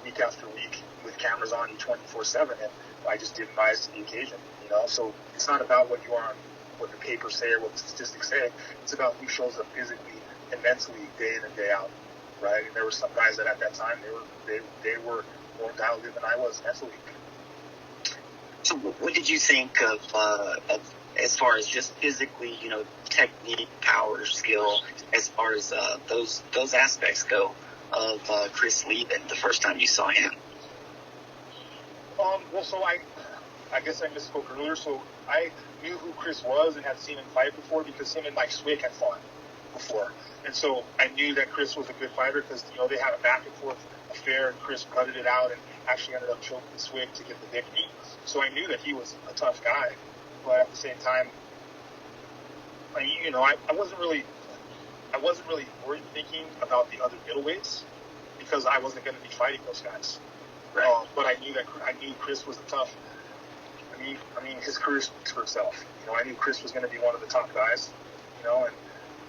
week after week, with cameras on you 24/7, and I just didn't rise to the occasion, So it's not about what you are on, what the papers say or what the statistics say. It's about who shows up physically and mentally day in and day out, right? And there were some guys that at that time they were more dialed in than I was mentally. So what did you think of as far as just physically, technique, power, skill, as far as those aspects go of Chris Lieben the first time you saw him? So I guess I misspoke earlier. So I knew who Chris was and had seen him fight before because him and Mike Swick had fought before. And so I knew that Chris was a good fighter because, they had a back and forth affair, and Chris gutted it out and actually ended up choking Swick to get the victory. So I knew that he was a tough guy. But at the same time, I wasn't really worried thinking about the other middleweights because I wasn't going to be fighting those guys. Right. But I knew Chris was a tough. His career speaks for itself. I knew Chris was going to be one of the top guys. And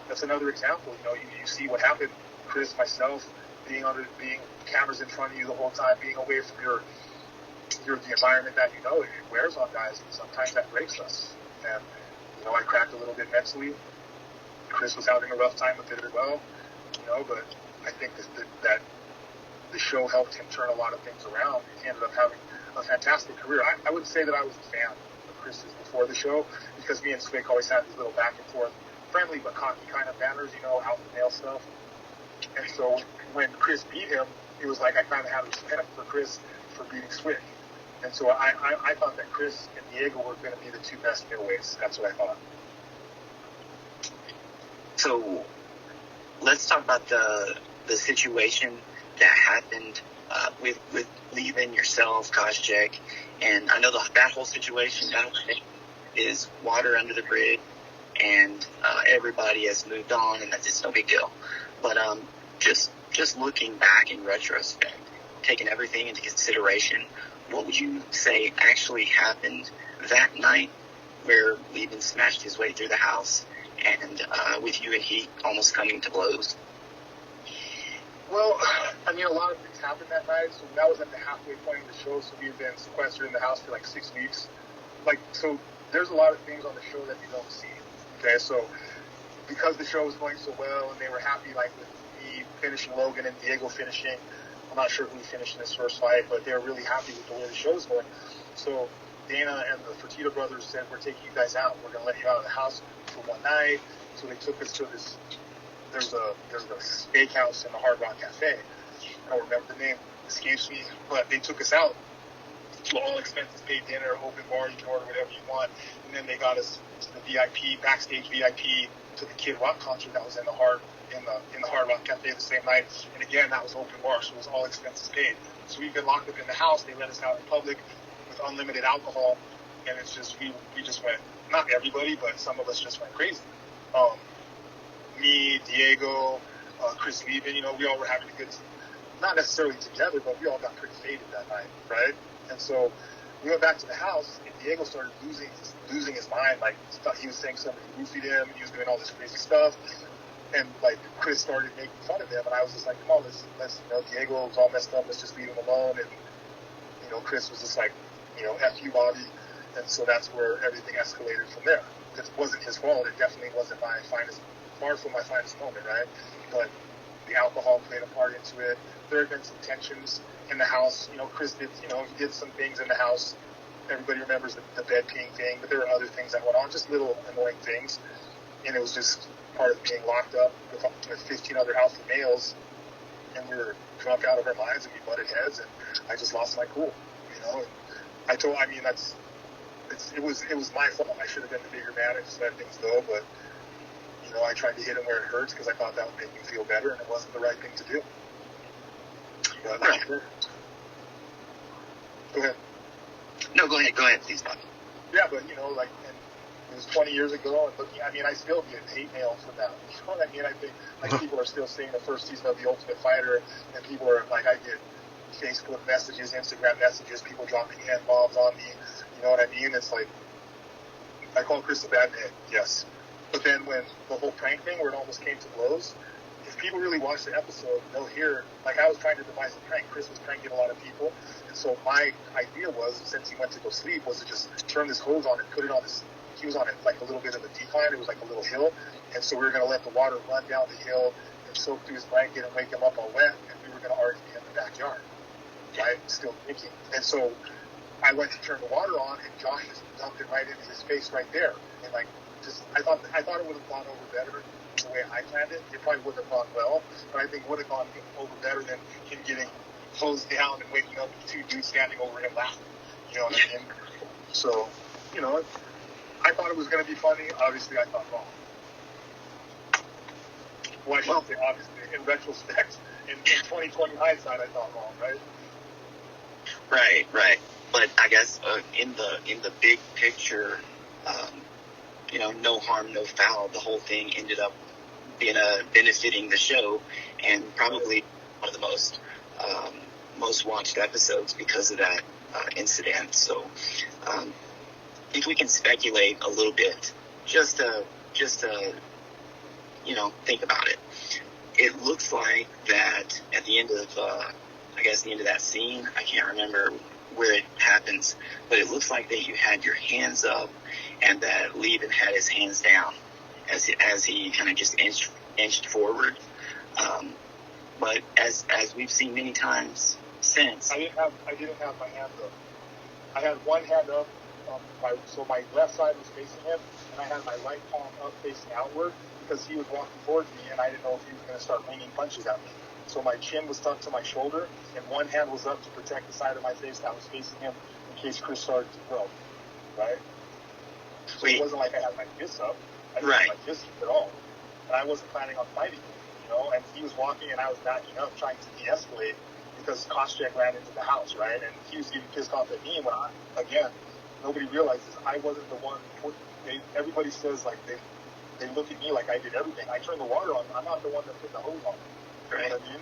that's another example. You see what happened. Chris, myself, being cameras in front of you the whole time, being away from the environment that you know, it wears on guys, and sometimes that breaks us. And I cracked a little bit mentally. Chris was having a rough time with it as well, but I think that the show helped him turn a lot of things around. He ended up having a fantastic career. I wouldn't say that I was a fan of Chris's before the show, because me and Swick always had these little back and forth, friendly but cocky kind of banners, alpha male stuff. And so when Chris beat him, it was like I kind of had respect for Chris for beating Swick. And so I thought that Chris and Diego were going to be the two best middleweights. That's what I thought. So let's talk about the situation that happened with leaving yourself, Koscheck, and I know that whole situation is water under the bridge, and everybody has moved on, and that's just no big deal. But just looking back in retrospect, taking everything into consideration, what would you say actually happened that night where Lieben smashed his way through the house, and with you and he almost coming to blows? Well, I mean, a lot of things happened that night. So that was at the halfway point of the show. So we've been sequestered in the house for like 6 weeks. So there's a lot of things on the show that you don't see. Okay, so because the show was going so well and they were happy, like with me finishing Logan and Diego finishing, I'm not sure who finished in his first fight, but they were really happy with the way the show was going. So Dana and the Fertitta brothers said, we're taking you guys out. We're going to let you out of the house for one night. So they took us to this. There's a steakhouse in the Hard Rock Cafe. I don't remember the name, escapes me, but they took us out. All expenses paid, dinner, open bar, you can order whatever you want. And then they got us to the VIP, backstage VIP, to the Kid Rock concert that was in the Hard Rock Cafe the same night. And again, that was open bar, so it was all expenses paid. So we've been locked up in the house. They let us out in public with unlimited alcohol, and it's just we just went. Not everybody, but some of us just went crazy. Me, Diego, Chris Lieben, we all were having a good, not necessarily together, but we all got pretty faded that night, right? And so we went back to the house, and Diego started losing his mind. Like, he was saying somebody roofied him, and he was doing all this crazy stuff. And, like, Chris started making fun of him, and I was just like, come on, let's Diego was all messed up, let's just leave him alone. And, Chris was just like, F you, Bobby. And so that's where everything escalated from there. It wasn't his fault. It definitely wasn't far from my finest moment, right? But the alcohol played a part into it. There had been some tensions in the house. Chris did, he did some things in the house. Everybody remembers the bed peeing thing, but there were other things that went on, just little annoying things. And it was just part of being locked up with 15 other alpha males, and we were drunk out of our minds, and we butted heads, and I just lost my cool, it was my fault. I should have been the bigger man and just let things go, but I tried to hit him where it hurts because I thought that would make me feel better, and it wasn't the right thing to do. But, go ahead. No, go ahead, please, Bobby. Yeah, but and it was 20 years ago, and I still get hate mail for that. You know what I mean? I think people are still seeing the first season of The Ultimate Fighter, and people are like, I get Facebook messages, Instagram messages, people dropping N-bombs on me. You know what I mean? It's like, I call Chris a bad man, yes. But then when the whole prank thing, where it almost came to blows, if people really watch the episode, they'll hear, like, I was trying to devise a prank. Chris was pranking a lot of people. And so my idea was, since he went to go sleep, was to just turn this hose on and put it on this. He was on it like a little bit of a decline. It was like a little hill. And so we were going to let the water run down the hill and soak through his blanket and wake him up all wet. And we were going to already be in the backyard, right? Still thinking. And so I went to turn the water on, and Josh just dumped it right into his face right there. And I thought it would have gone over better the way I planned it. It probably wouldn't have gone well, but I think it would have gone over better than him getting hosed down and waking up with two dudes standing over him laughing. You know what I mean? So, I thought it was going to be funny. Obviously, I thought wrong. Well, I shouldn't say obviously. In retrospect, in 2020 hindsight, I thought wrong, right? Right. But I guess in the big picture, no harm, no foul. The whole thing ended up benefiting the show, and probably one of the most watched episodes because of that incident. So, if we can speculate a little bit, just to think about it. it looks like that at the end of, the end of that scene, I can't remember where it happens, but it looks like that you had your hands up and that Leben had his hands down as he kind of just inched forward. But as we've seen many times since, I didn't have my hands up. I had one hand up, so my left side was facing him, and I had my right palm up facing outward because he was walking towards me, and I didn't know if he was going to start raining punches at me. So my chin was tucked to my shoulder, and one hand was up to protect the side of my face that was facing him in case Chris started to throw. Right? So it wasn't like I had my fists up. I didn't have my fists up at all. And I wasn't planning on fighting him, you know? And he was walking, and I was backing up, trying to de-escalate because Koscheck ran into the house, right? And he was getting pissed off at me. And when again, nobody realizes I wasn't the one. Everybody says, like, they look at me like I did everything. I turned the water on. I'm not the one that put the hose on. You know what I mean?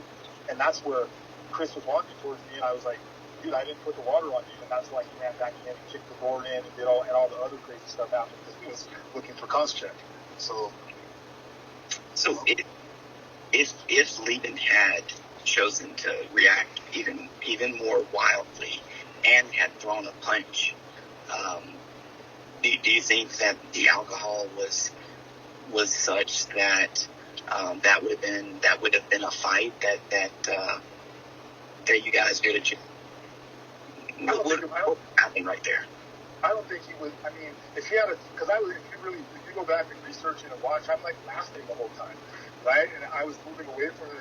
And that's where Chris was walking towards me, and I was like, dude, I didn't put the water on you. And that's why he ran back in and kicked the door in and did all the other crazy stuff happened because he was looking for Koscheck. So if Leben had chosen to react even more wildly and had thrown a punch, do you think that the alcohol was such that that would have been a fight that you guys would have what happened right there? I don't think he would. I mean, if he had if you go back and research it and watch, I'm like lasting the whole time, right? And I was moving away from it.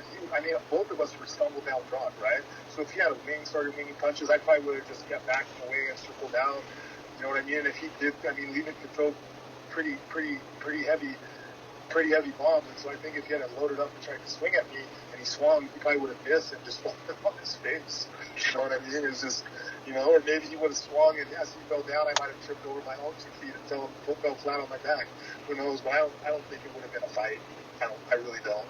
Both of us were stumbled down drunk, right? So if he had started winging punches, I probably would have just kept backing away and circled down. You know what I mean? And if he did, Leben could throw pretty heavy bombs. And so I think if he had loaded up and tried to swing at me and he swung, he probably would have missed and just fallen on his face. You know what I mean? It was just, or maybe he would have swung and as he fell down, I might have tripped over my own 2 feet until I fell flat on my back. Who knows? But I don't think it would have been a fight. I really don't.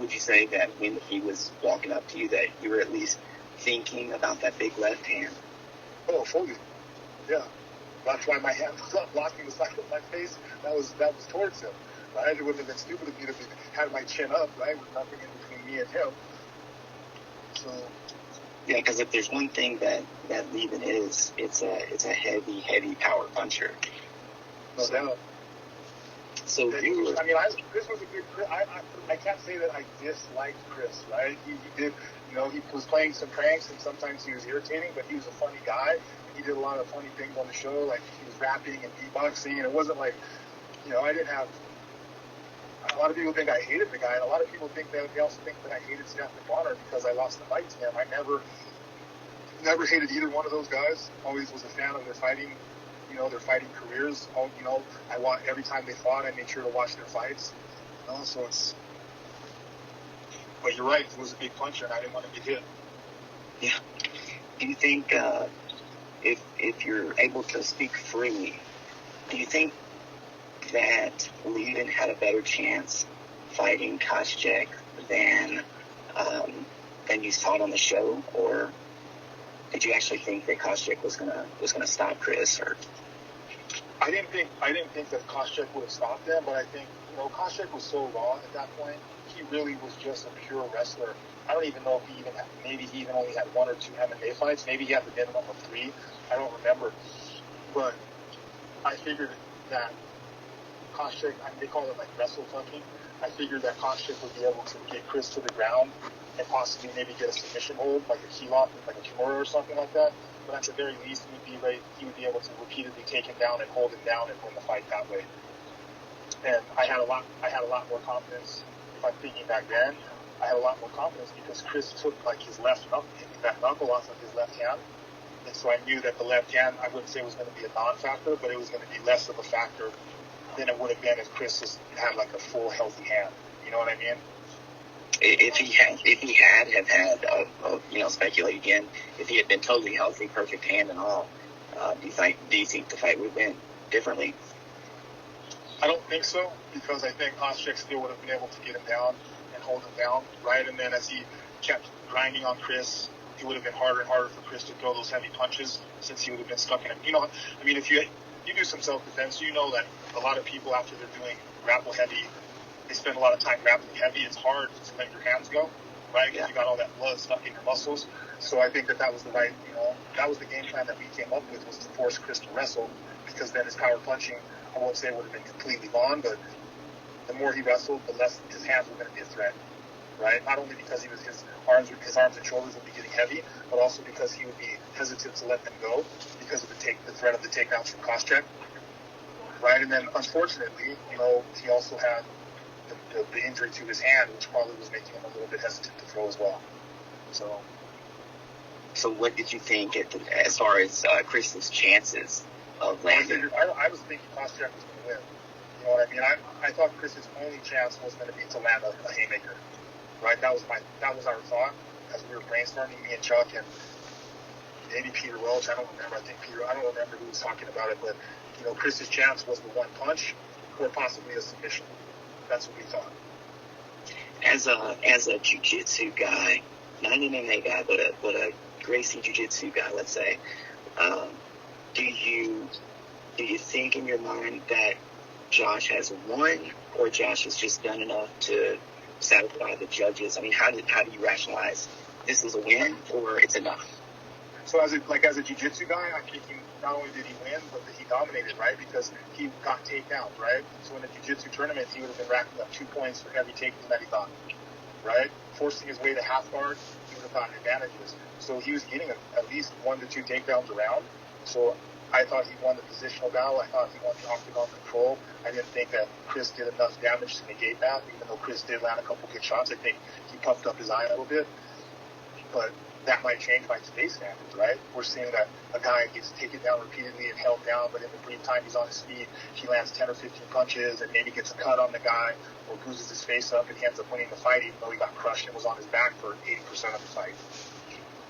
Would you say that when he was walking up to you that you were at least thinking about that big left hand? Oh, fully. Yeah. That's why my hand was up, blocking the side of my face. That was towards him. Right? It wouldn't have been stupid of me to have my chin up, right, with nothing in between me and him. So. Yeah, because if there's one thing that Leben is, it's a heavy power puncher. No doubt. So Chris was a good. I can't say that I disliked Chris, right? He did, he was playing some pranks and sometimes he was irritating, but he was a funny guy. He did a lot of funny things on the show, like he was rapping and beatboxing, and it wasn't like, I didn't have. A lot of people think I hated the guy, and a lot of people they also think that I hated Steph McBonner because I lost the fight to him. I never hated either one of those guys. Always was a fan of their fighting. Their fighting careers. Every time they fought, I made sure to watch their fights. So it's. But you're right. It was a big puncher, and I didn't want to get hit. Yeah. Do you think, if you're able to speak freely, do you think that Leben had a better chance fighting Koscheck than you saw it on the show, or did you actually think that Koscheck was gonna stop Chris? Or I didn't think that Koscheck would have stopped him, but I think Koscheck was so raw at that point. He really was just a pure wrestler. I don't even know if maybe he even only had 1 or 2 MMA fights. Maybe he had the minimum of 3. I don't remember. But I figured that Koscheck, they call it like wrestle fucking. I figured that Koscheck would be able to get Chris to the ground and possibly maybe get a submission hold, like a key lock, like a kimura or something like that. But at the very least, he would be able to repeatedly take him down and hold him down and win the fight that way. And I had a lot more confidence. If I'm thinking back then, I had a lot more confidence because Chris took like his left knuckle off of his left hand. And so I knew that the left hand, I wouldn't say it was going to be a non-factor, but it was going to be less of a factor than it would have been if Chris had like a full healthy hand. You know what I mean? If he had speculate again, if he had been totally healthy, perfect hand and all, do you think the fight would have been differently? I don't think so, because I think Koscheck still would have been able to get him down and hold him down, right? And then as he kept grinding on Chris, it would have been harder and harder for Chris to throw those heavy punches since he would have been stuck in him. If you do some self-defense, that a lot of people after they're doing grapple heavy they spend a lot of time grappling heavy. It's hard to let your hands go, right? Because you got all that blood stuck in your muscles. So I think that was the right, that was the game plan that we came up with, was to force Chris to wrestle, because then his power punching, I won't say would have been completely gone, but the more he wrestled, the less his hands were going to be a threat, right? Not only because his arms and shoulders would be getting heavy, but also because he would be hesitant to let them go because of the threat of the takedowns from Koscheck, right? And then unfortunately, he also had the injury to his hand, which probably was making him a little bit hesitant to throw as well. So what did you think as far as Chris's chances of landing? I was thinking Koscheck was going to win. You know what I mean? I thought Chris's only chance was going to be to land a haymaker, right? That was our thought as we were brainstorming, me and Chuck and maybe Peter Welch. I don't remember. I don't remember who was talking about it, but Chris's chance was the one punch or possibly a submission. That's what we thought. As a jiu-jitsu guy, not an MMA guy, but a Gracie jiu-jitsu guy, let's say, do you think in your mind that Josh has won, or Josh has just done enough to satisfy the judges? I mean, how do you rationalize this is a win or it's enough? So as a jiu-jitsu guy, I'm thinking not only did he win, but that he dominated, right? Because he got takedowns, right? So in a jiu-jitsu tournament, he would have been racking up 2 points for every takedown that he got, right? Forcing his way to half guard, he would have gotten advantages. So he was getting at least 1 to 2 takedowns around. So I thought he won the positional battle. I thought he won the octagon control. I didn't think that Chris did enough damage to negate that, even though Chris did land a couple good shots. I think he puffed up his eye a little bit. But that might change by today's standards, right? We're seeing that a guy gets taken down repeatedly and held down, but in the brief time he's on his feet, he lands 10 or 15 punches and maybe gets a cut on the guy or bruises his face up and he ends up winning the fight, even though he got crushed and was on his back for 80% of the fight.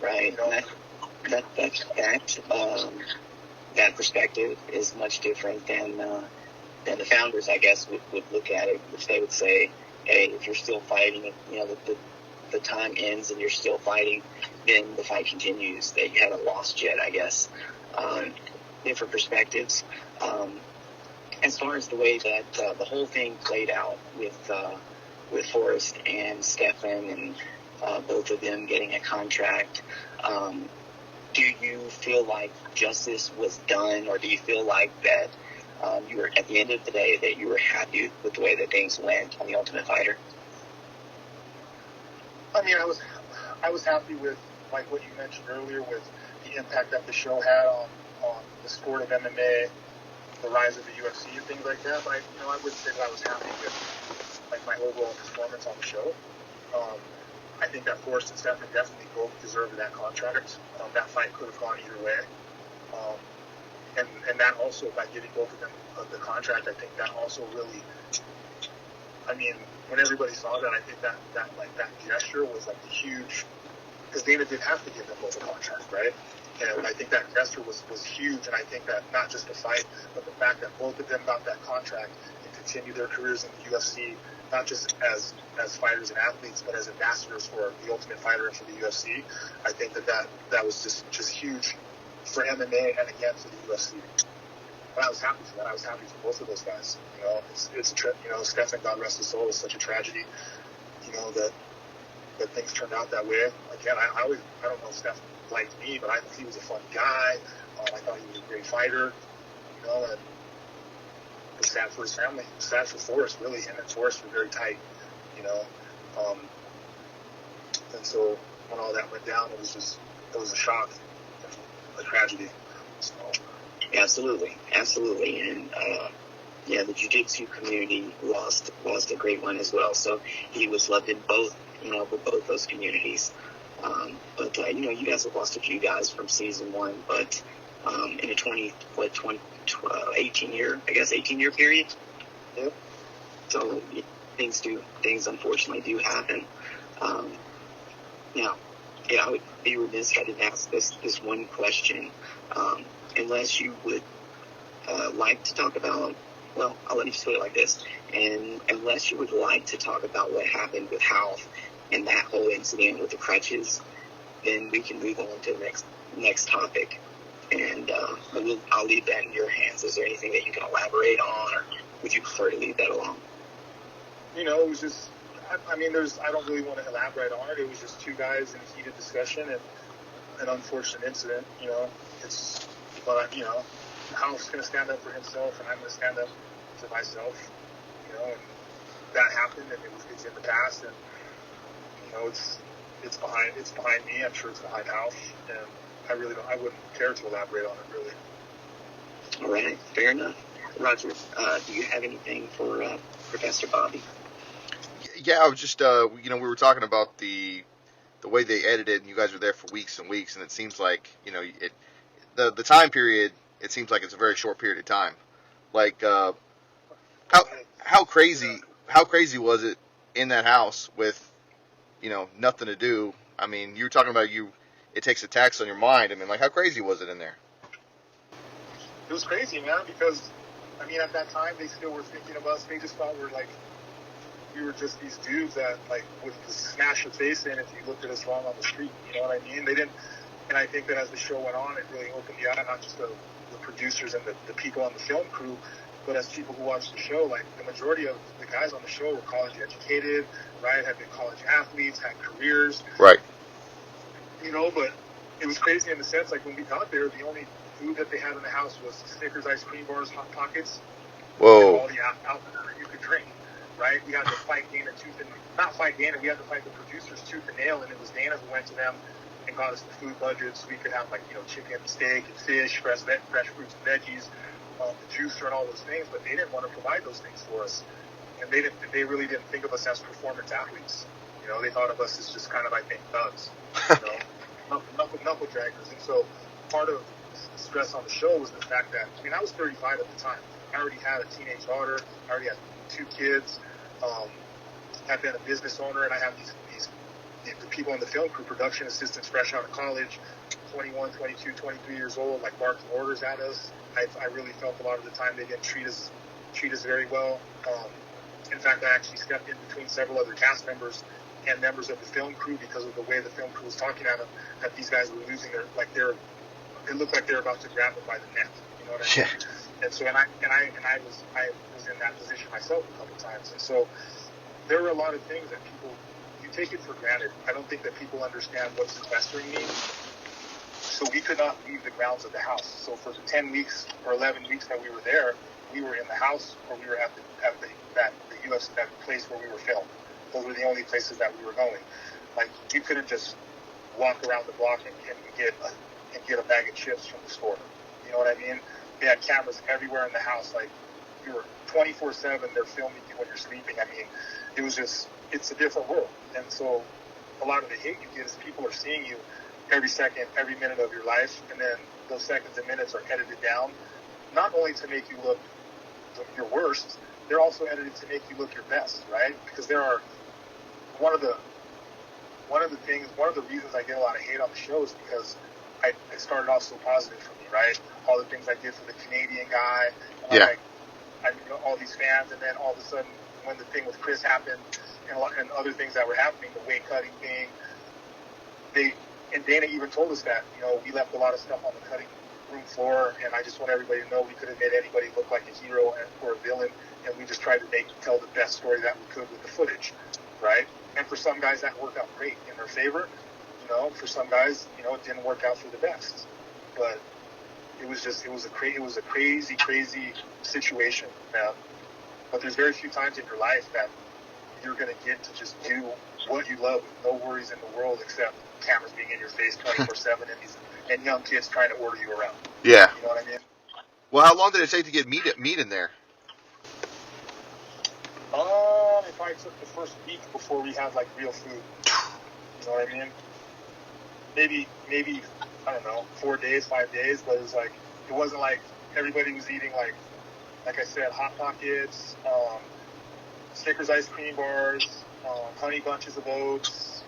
Right. That perspective is much different than the founders, I guess, would look at it, which they would say, hey, if you're still fighting, the time ends and you're still fighting, then the fight continues, that you haven't lost yet, I guess. Different perspectives. As far as the way that the whole thing played out with Forrest and Stefan and both of them getting a contract, do you feel like justice was done, or do you feel like that you were, at the end of the day, that you were happy with the way that things went on The Ultimate Fighter? I mean, I was happy with, like what you mentioned earlier, with the impact that the show had on the sport of MMA, the rise of the UFC and things like that. But I wouldn't say that I was happy with my overall performance on the show. I think that Forrest and Stefan definitely both deserved that contract. That fight could have gone either way. And that also, by giving both of them the contract, I think that also really, when everybody saw that, I think that gesture was like the huge, because Dana did have to give them both a contract, right? And I think that gesture was huge, and I think that not just the fight, but the fact that both of them got that contract and continued their careers in the UFC, not just as fighters and athletes, but as ambassadors for the Ultimate Fighter and for the UFC. I think that was just huge for MMA and again for the UFC. And I was happy for that. I was happy for both of those guys. Stefan, God rest his soul, is such a tragedy. That things turned out that way. Again, I don't know if Stefan liked me, but I thought he was a fun guy. I thought he was a great fighter. And it's sad for his family. It's sad for Forrest, really. Him and Forrest were very tight, and so when all that went down, it was a shock, a tragedy. So. Absolutely. And the jiu-jitsu community lost a great one as well. So he was loved in both those communities. But you guys have lost a few guys from season one, but in a 18 year period. Yep. So things unfortunately do happen. I would be remiss if I didn't ask this one question. Unless you would like to talk about, well, I'll let you just put it like this. And unless you would like to talk about what happened with Half and that whole incident with the crutches, then we can move on to the next topic. And I'll leave that in your hands. Is there anything that you can elaborate on, or would you prefer to leave that alone? it was just, I mean, I don't really want to elaborate on it. It was just two guys in a heated discussion and an unfortunate incident, but, Hal's going to stand up for himself and I'm going to stand up for myself, and that happened and it's in the past and, it's behind me. I'm sure it's behind Hal, and I wouldn't care to elaborate on it really. All right, fair enough. Roger, do you have anything for Professor Bobby? Yeah, I was just, we were talking about the way they edited, and you guys were there for weeks and weeks, and it seems like, the time period, it seems like it's a very short period of time. Like, how crazy was it in that house with, nothing to do? I mean, you were talking about it takes a tax on your mind. I mean, like, how crazy was it in there? It was crazy, man, because, I mean, at that time, they still were thinking of us. They just thought we were just these dudes that, would smash your face in if you looked at us wrong on the street. You know what I mean? They didn't, and I think that as the show went on, it really opened the eye, not just the producers and the people on the film crew, but as people who watched the show, the majority of the guys on the show were college educated, right? Had been college athletes, had careers. Right. But it was crazy in the sense, when we got there, the only food that they had in the house was Snickers ice cream bars, Hot Pockets. Whoa. And all the alcohol that you could drink, right? We had to fight Dana we had to fight the producers tooth and nail, and it was Dana who went to them and got us the food budget so we could have chicken, steak, and fish, fresh fruits and veggies, the juicer and all those things, but they didn't want to provide those things for us. And they really didn't think of us as performance athletes. They thought of us as just kind of, I think, thugs, knuckle draggers. And so part of the stress on the show was the fact that, I was 35 at the time. I already had a teenage daughter. I already had 2 kids. Had been a business owner, and I have the people in the film crew, production assistants, fresh out of college, 21, 22, 23 years old, barking orders at us. I really felt a lot of the time they didn't treat us very well. In fact, I actually stepped in between several other cast members and members of the film crew because of the way the film crew was talking at them, that these guys were losing it looked like they were about to grab them by the neck. You know what I mean? Yeah. And so, I was in that position myself a couple times. And so, there were a lot of things that you take it for granted. I don't think that people understand what sequestering means. So we could not leave the grounds of the house. So for the 10 weeks or 11 weeks that we were there, we were in the house or we were at the UFC, that place where we were filmed. Those were the only places that we were going. You couldn't just walk around the block and get a bag of chips from the store. You know what I mean? They had cameras everywhere in the house. You were 24/7. They're filming you when you're sleeping. I mean, it was just, it's a different world. And so a lot of the hate you get is people are seeing you every second, every minute of your life, and then those seconds and minutes are edited down, not only to make you look your worst, they're also edited to make you look your best, right? Because there are one of the reasons I get a lot of hate on the show is because it started off so positive for me, right? All the things I did for the Canadian guy, and I all these fans, and then all of a sudden when the thing with Chris happened and other things that were happening, the weight cutting thing, and Dana even told us that, we left a lot of stuff on the cutting room floor, and I just want everybody to know we could have made anybody look like a hero or a villain, and we just tried to tell the best story that we could with the footage, right? And for some guys that worked out great in their favor. For some guys, it didn't work out for the best. But it was a crazy situation, man. But there's very few times in your life that you're going to get to just do what you love with no worries in the world except cameras being in your face 24/7 and young kids trying to order you around. Yeah. You know what I mean? Well, how long did it take to get meat in there? It probably took the first week before we had real food. You know what I mean? Maybe I don't know, 4 days, 5 days, but it was it wasn't like everybody was eating like I said, Hot Pockets, Snickers ice cream bars, honey bunches of oats.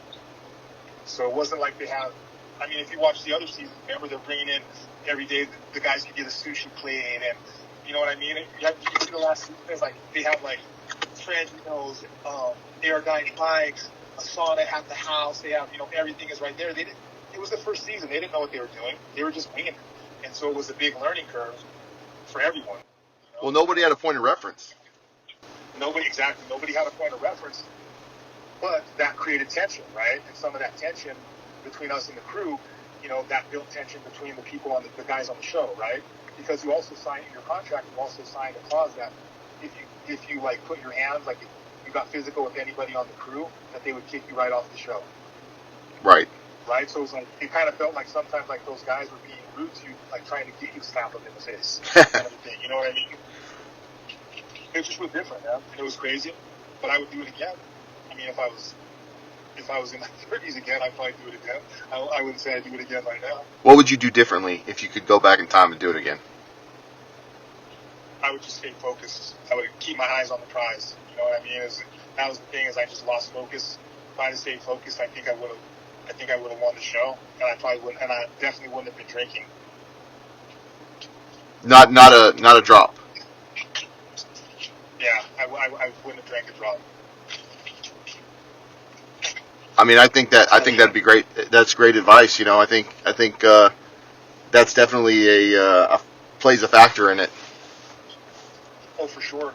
So it wasn't like they have. I mean, if you watch the other seasons, remember they're bringing in every day. The guys could get a sushi plate, and you know what I mean. You see the last season, there's they have Frenchinos, air-dyed bikes, a sauna at the house. They have everything is right there. It was the first season. They didn't know what they were doing. They were just winging it, and so it was a big learning curve for everyone. Well, nobody had a point of reference. Nobody had a point of reference, but that created tension, right? And some of that tension between us and the crew, that built tension between the people on the guys on the show, right? Because you also signed in your contract, you also signed a clause that if you like put your hands, like if you got physical with anybody on the crew, that they would kick you right off the show. Right. Right. So it was like, it kind of felt like sometimes like those guys were being rude to you, like trying to get you to slap them in the face, kind of thing. You know what I mean? It just was different, man. It was crazy, but I would do it again. I mean, if I was in my 30s again, I'd probably do it again. I wouldn't say I'd do it again right now. What would you do differently if you could go back in time and do it again? I would just stay focused. I would keep my eyes on the prize. You know what I mean? That was the thing, is I just lost focus. If I had stayed focused, I think I would have won the show, and I definitely wouldn't have been drinking. Not a drop. Yeah, I wouldn't have drank a drop. I mean, I think that'd be great. That's great advice. I think that's definitely plays a factor in it. Oh, for sure.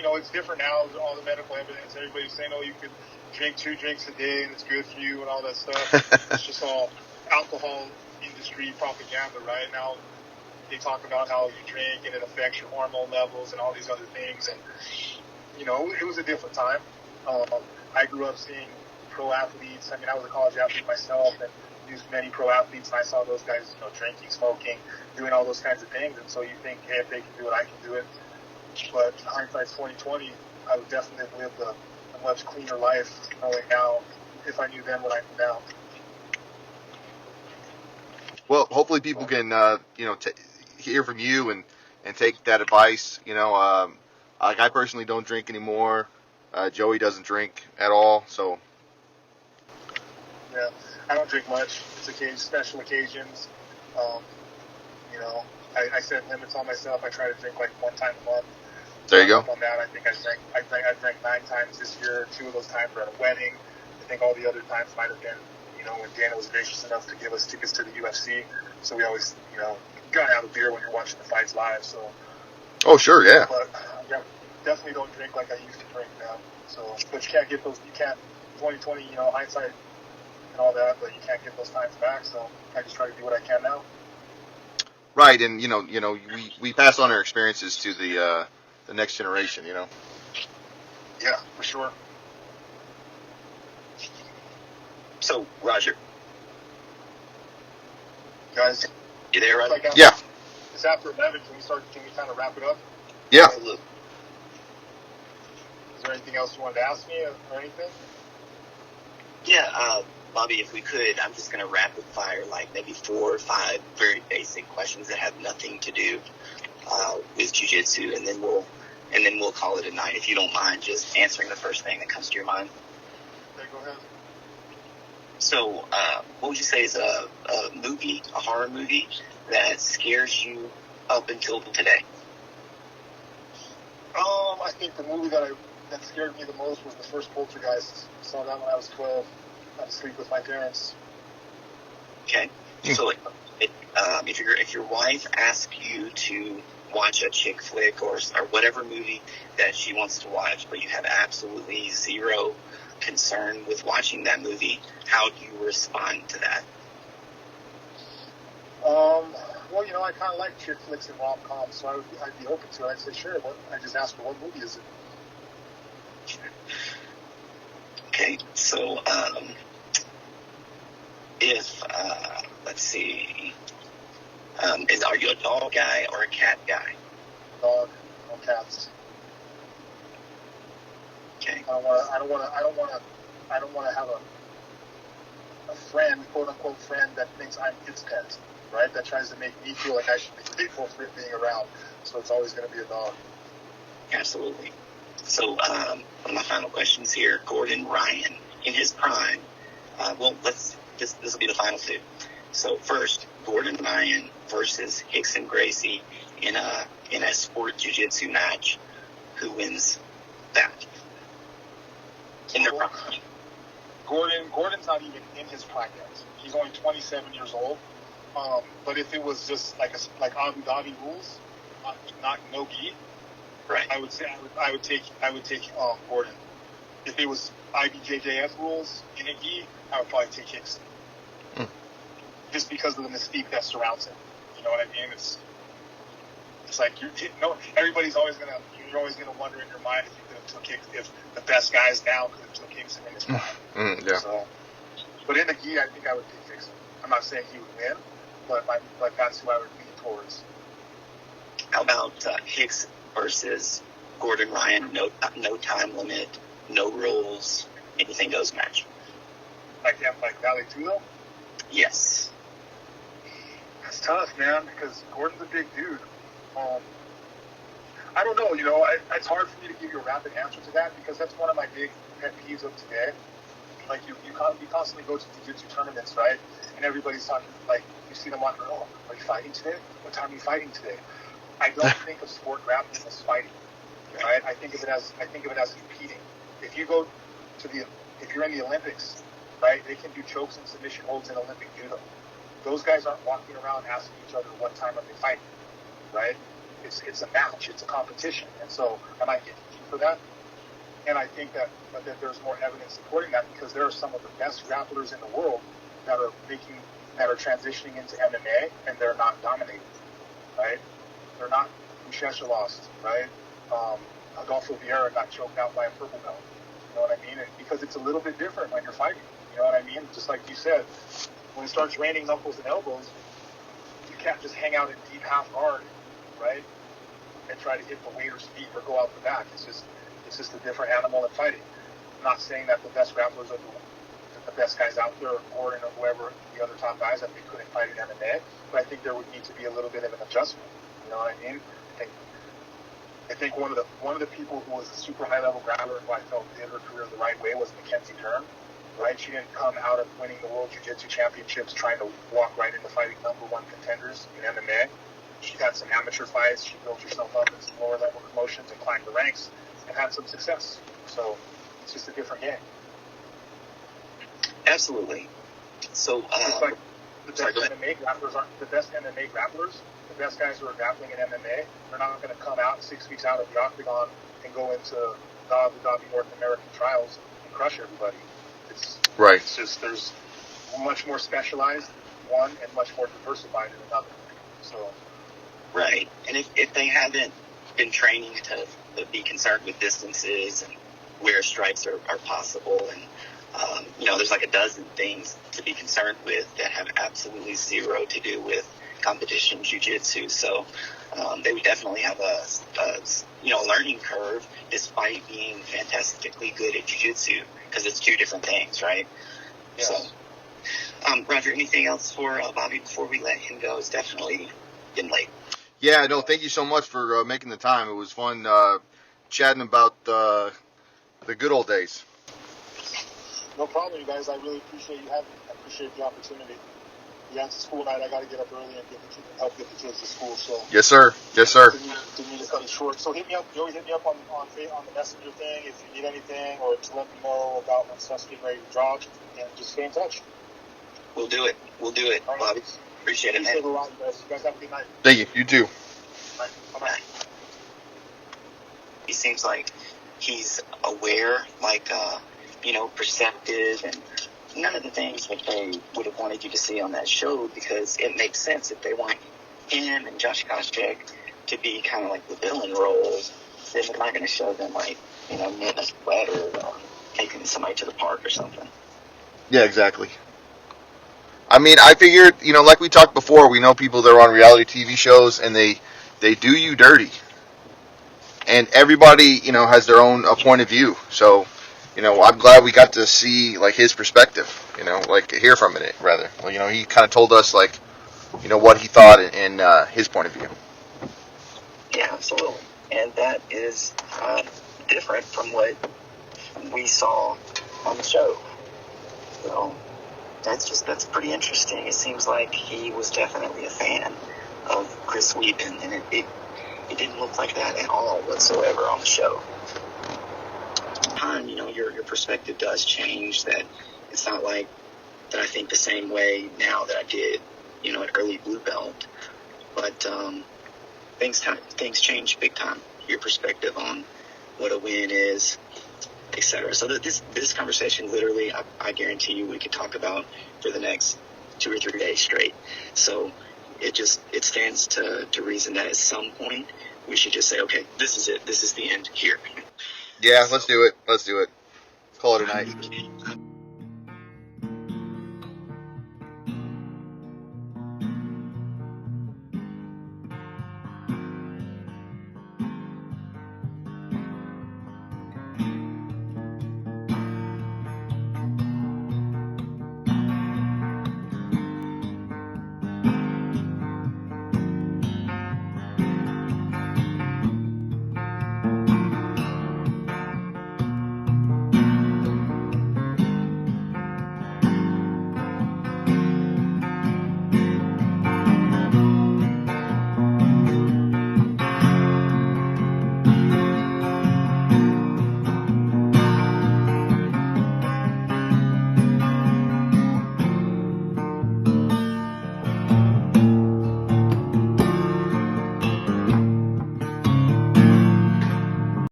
It's different now. All the medical evidence, everybody's saying, oh, you could drink 2 drinks a day and it's good for you and all that stuff. It's just all alcohol industry propaganda, right? Now they talk about how you drink and it affects your hormone levels and all these other things. And, it was a different time. I grew up seeing pro athletes. I mean, I was a college athlete myself and used many pro athletes, and I saw those guys, drinking, smoking, doing all those kinds of things. And so you think, hey, if they can do it, I can do it. But hindsight's 2020. I would definitely have lived a much cleaner life knowing now, if I knew then what I know now. Well, hopefully people can hear from you and take that advice. Like I personally don't drink anymore. Joey doesn't drink at all, so. Yeah, I don't drink much. It's special occasions. I set limits on myself. I try to drink like 1 time a month. There you go. On that, I think I drank 9 times this year. 2 of those times were at a wedding. I think all the other times might have been, when Dana was gracious enough to give us tickets to the UFC. So we always, gotta have a beer when you're watching the fights live. So. Oh sure, yeah. But yeah, definitely don't drink like I used to drink now. So, but you can't get those. You can't 2020, hindsight and all that, but you can't get those times back. So I just try to do what I can now. Right, and we pass on our experiences to the next generation. Yeah, for sure. So, Roger. Guys, you there, Roger? Yeah. It's after 11. Can we kind of wrap it up? Yeah. Absolutely. Is there anything else you wanted to ask me or anything? Yeah, Bobby, if we could, I'm just going to rapid fire like maybe 4 or 5 very basic questions that have nothing to do with jiu-jitsu, and then we'll call it a night. If you don't mind just answering the first thing that comes to your mind. Okay, go ahead. So, what would you say is a horror movie that scares you up until today? I think the movie that scared me the most was the first Poltergeist. I saw that when I was 12. I had to sleep with my parents. Okay. So, if your wife asks you to watch a chick flick or whatever movie that she wants to watch, but you have absolutely zero concern with watching that movie, how do you respond to that? Well, I kind of like chick flicks and rom-coms, so I'd be open to it. I'd say, sure, but I just ask her, what movie is it? Okay, so, let's see, are you a dog guy or a cat guy? Dog, no cats. Okay. I don't want to have a friend, quote unquote friend, that thinks I'm its pet, right? That tries to make me feel like I should be grateful for it being around. So it's always going to be a dog. Absolutely. So, one of my final questions here: Gordon Ryan in his prime. This will be the final 2. So first, Gordon Ryan versus Rickson Gracie in a sport jiu-jitsu match. Who wins that? In their prime. Gordon's not even in his prime yet. He's only 27 years old. But if it was just like Abu Dhabi rules, no gi, Right. I would take Gordon. If it was IBJJF rules in a gi, I would probably take Hickson. Just because of the mystique that surrounds him. You know what I mean? It's like everybody's always you're always gonna wonder in your mind if you could have took Hickson, if the best guys now could have took Hickson in his prime. Yeah. So, but in the gi, I think I would pick Hickson. I'm not saying he would win, but that's who I would lean towards. How about Hicks versus Gordon Ryan? No time limit, no rules, anything goes match. Like Valley Tulo? Yes. That's tough, man, because Gordon's a big dude. I don't know, it's hard for me to give you a rapid answer to that because that's one of my big pet peeves of today. Like, you constantly go to jiu-jitsu tournaments, right? And everybody's talking, like, you see them wondering, oh, are you fighting today? What time are you fighting today? I don't think of sport grappling as fighting, right? I think of it as competing. If you're in the Olympics, right, they can do chokes and submission holds in Olympic judo. Those guys aren't walking around asking each other what time are they fighting, right? It's a match, it's a competition, and so am I getting heat for that? And I think that there's more evidence supporting that because there are some of the best grapplers in the world that are transitioning into MMA and they're not dominating, right? They're not. Mushesha lost, right? Adolfo Vieira got choked out by a purple belt. You know what I mean? And because it's a little bit different when you're fighting. You know what I mean? Just like you said, when it starts raining knuckles and elbows, you can't just hang out in deep half guard, right? And try to hit the waiter's feet or go out the back. It's just a different animal in fighting. I'm not saying that the best grapplers are the best guys out there, or Gordon or whoever the other top guys that they couldn't fight in MMA, but I think there would need to be a little bit of an adjustment. You know what I mean? I think one of the people who was a super high level grappler who I felt did her career the right way was Mackenzie Dern. Right? She didn't come out of winning the World Jiu Jitsu Championships trying to walk right into fighting #1 contenders in MMA. She had some amateur fights. She built herself up in some lower level promotions and climbed the ranks and had some success. So it's just a different game. Absolutely. So, it's like the best MMA grapplers aren't the best MMA grapplers. The best guys who are grappling in MMA, they're not going to come out 6 weeks out of the octagon and go into the Abu Dhabi North American trials and crush everybody. Right. It's just there's much more specialized one and much more diversified in another. So. Right. And if they haven't been training to be concerned with distances and where strikes are possible and there's like a dozen things to be concerned with that have absolutely zero to do with competition jiu-jitsu. So they would definitely have a learning curve despite being fantastically good at jiu-jitsu because it's two different things, right? Yes. So, Roger, anything else for Bobby before we let him go? It's definitely getting late. Yeah, no, thank you so much for making the time. It was fun chatting about the good old days. No problem, you guys. I really appreciate you having me. I appreciate the opportunity. Yeah, it's school night. I got to get up early and help get the kids to school. So yes, sir. Yes, sir. Didn't need to cut it short. So hit me up. You always hit me up on the messenger thing if you need anything or to let me know about when stuff's getting ready to drop. And just stay in touch. We'll do it. All right. Bobby. Appreciate it, man. You guys have a good night. Thank you. You too. All right. Bye-bye. He seems like he's aware, perceptive, and none of the things that they would have wanted you to see on that show because it makes sense if they want him and Josh Koscheck to be kind of like the villain roles, then they're not going to show them knitting a sweater or taking somebody to the park or something. Yeah, exactly. I mean, I figured, like we talked before, we know people that are on reality TV shows and they do you dirty. And everybody, has their own point of view. So, I'm glad we got to see, his perspective, hear from it, rather. Well, he kind of told us, what he thought in his point of view. Yeah, absolutely. And that is different from what we saw on the show. So, that's pretty interesting. It seems like he was definitely a fan of Chris Weidman, and it didn't look like that at all whatsoever on the show. Time, your perspective does change. That it's not like that I think the same way now that I did, at early blue belt. But things change big time. your perspective on what a win is, etc. So that this conversation, literally, I guarantee you, we could talk about for the next 2 or 3 days straight. So it stands to reason that at some point we should just say, okay, this is it. This is the end here. Yeah, let's do it. Let's call it a night.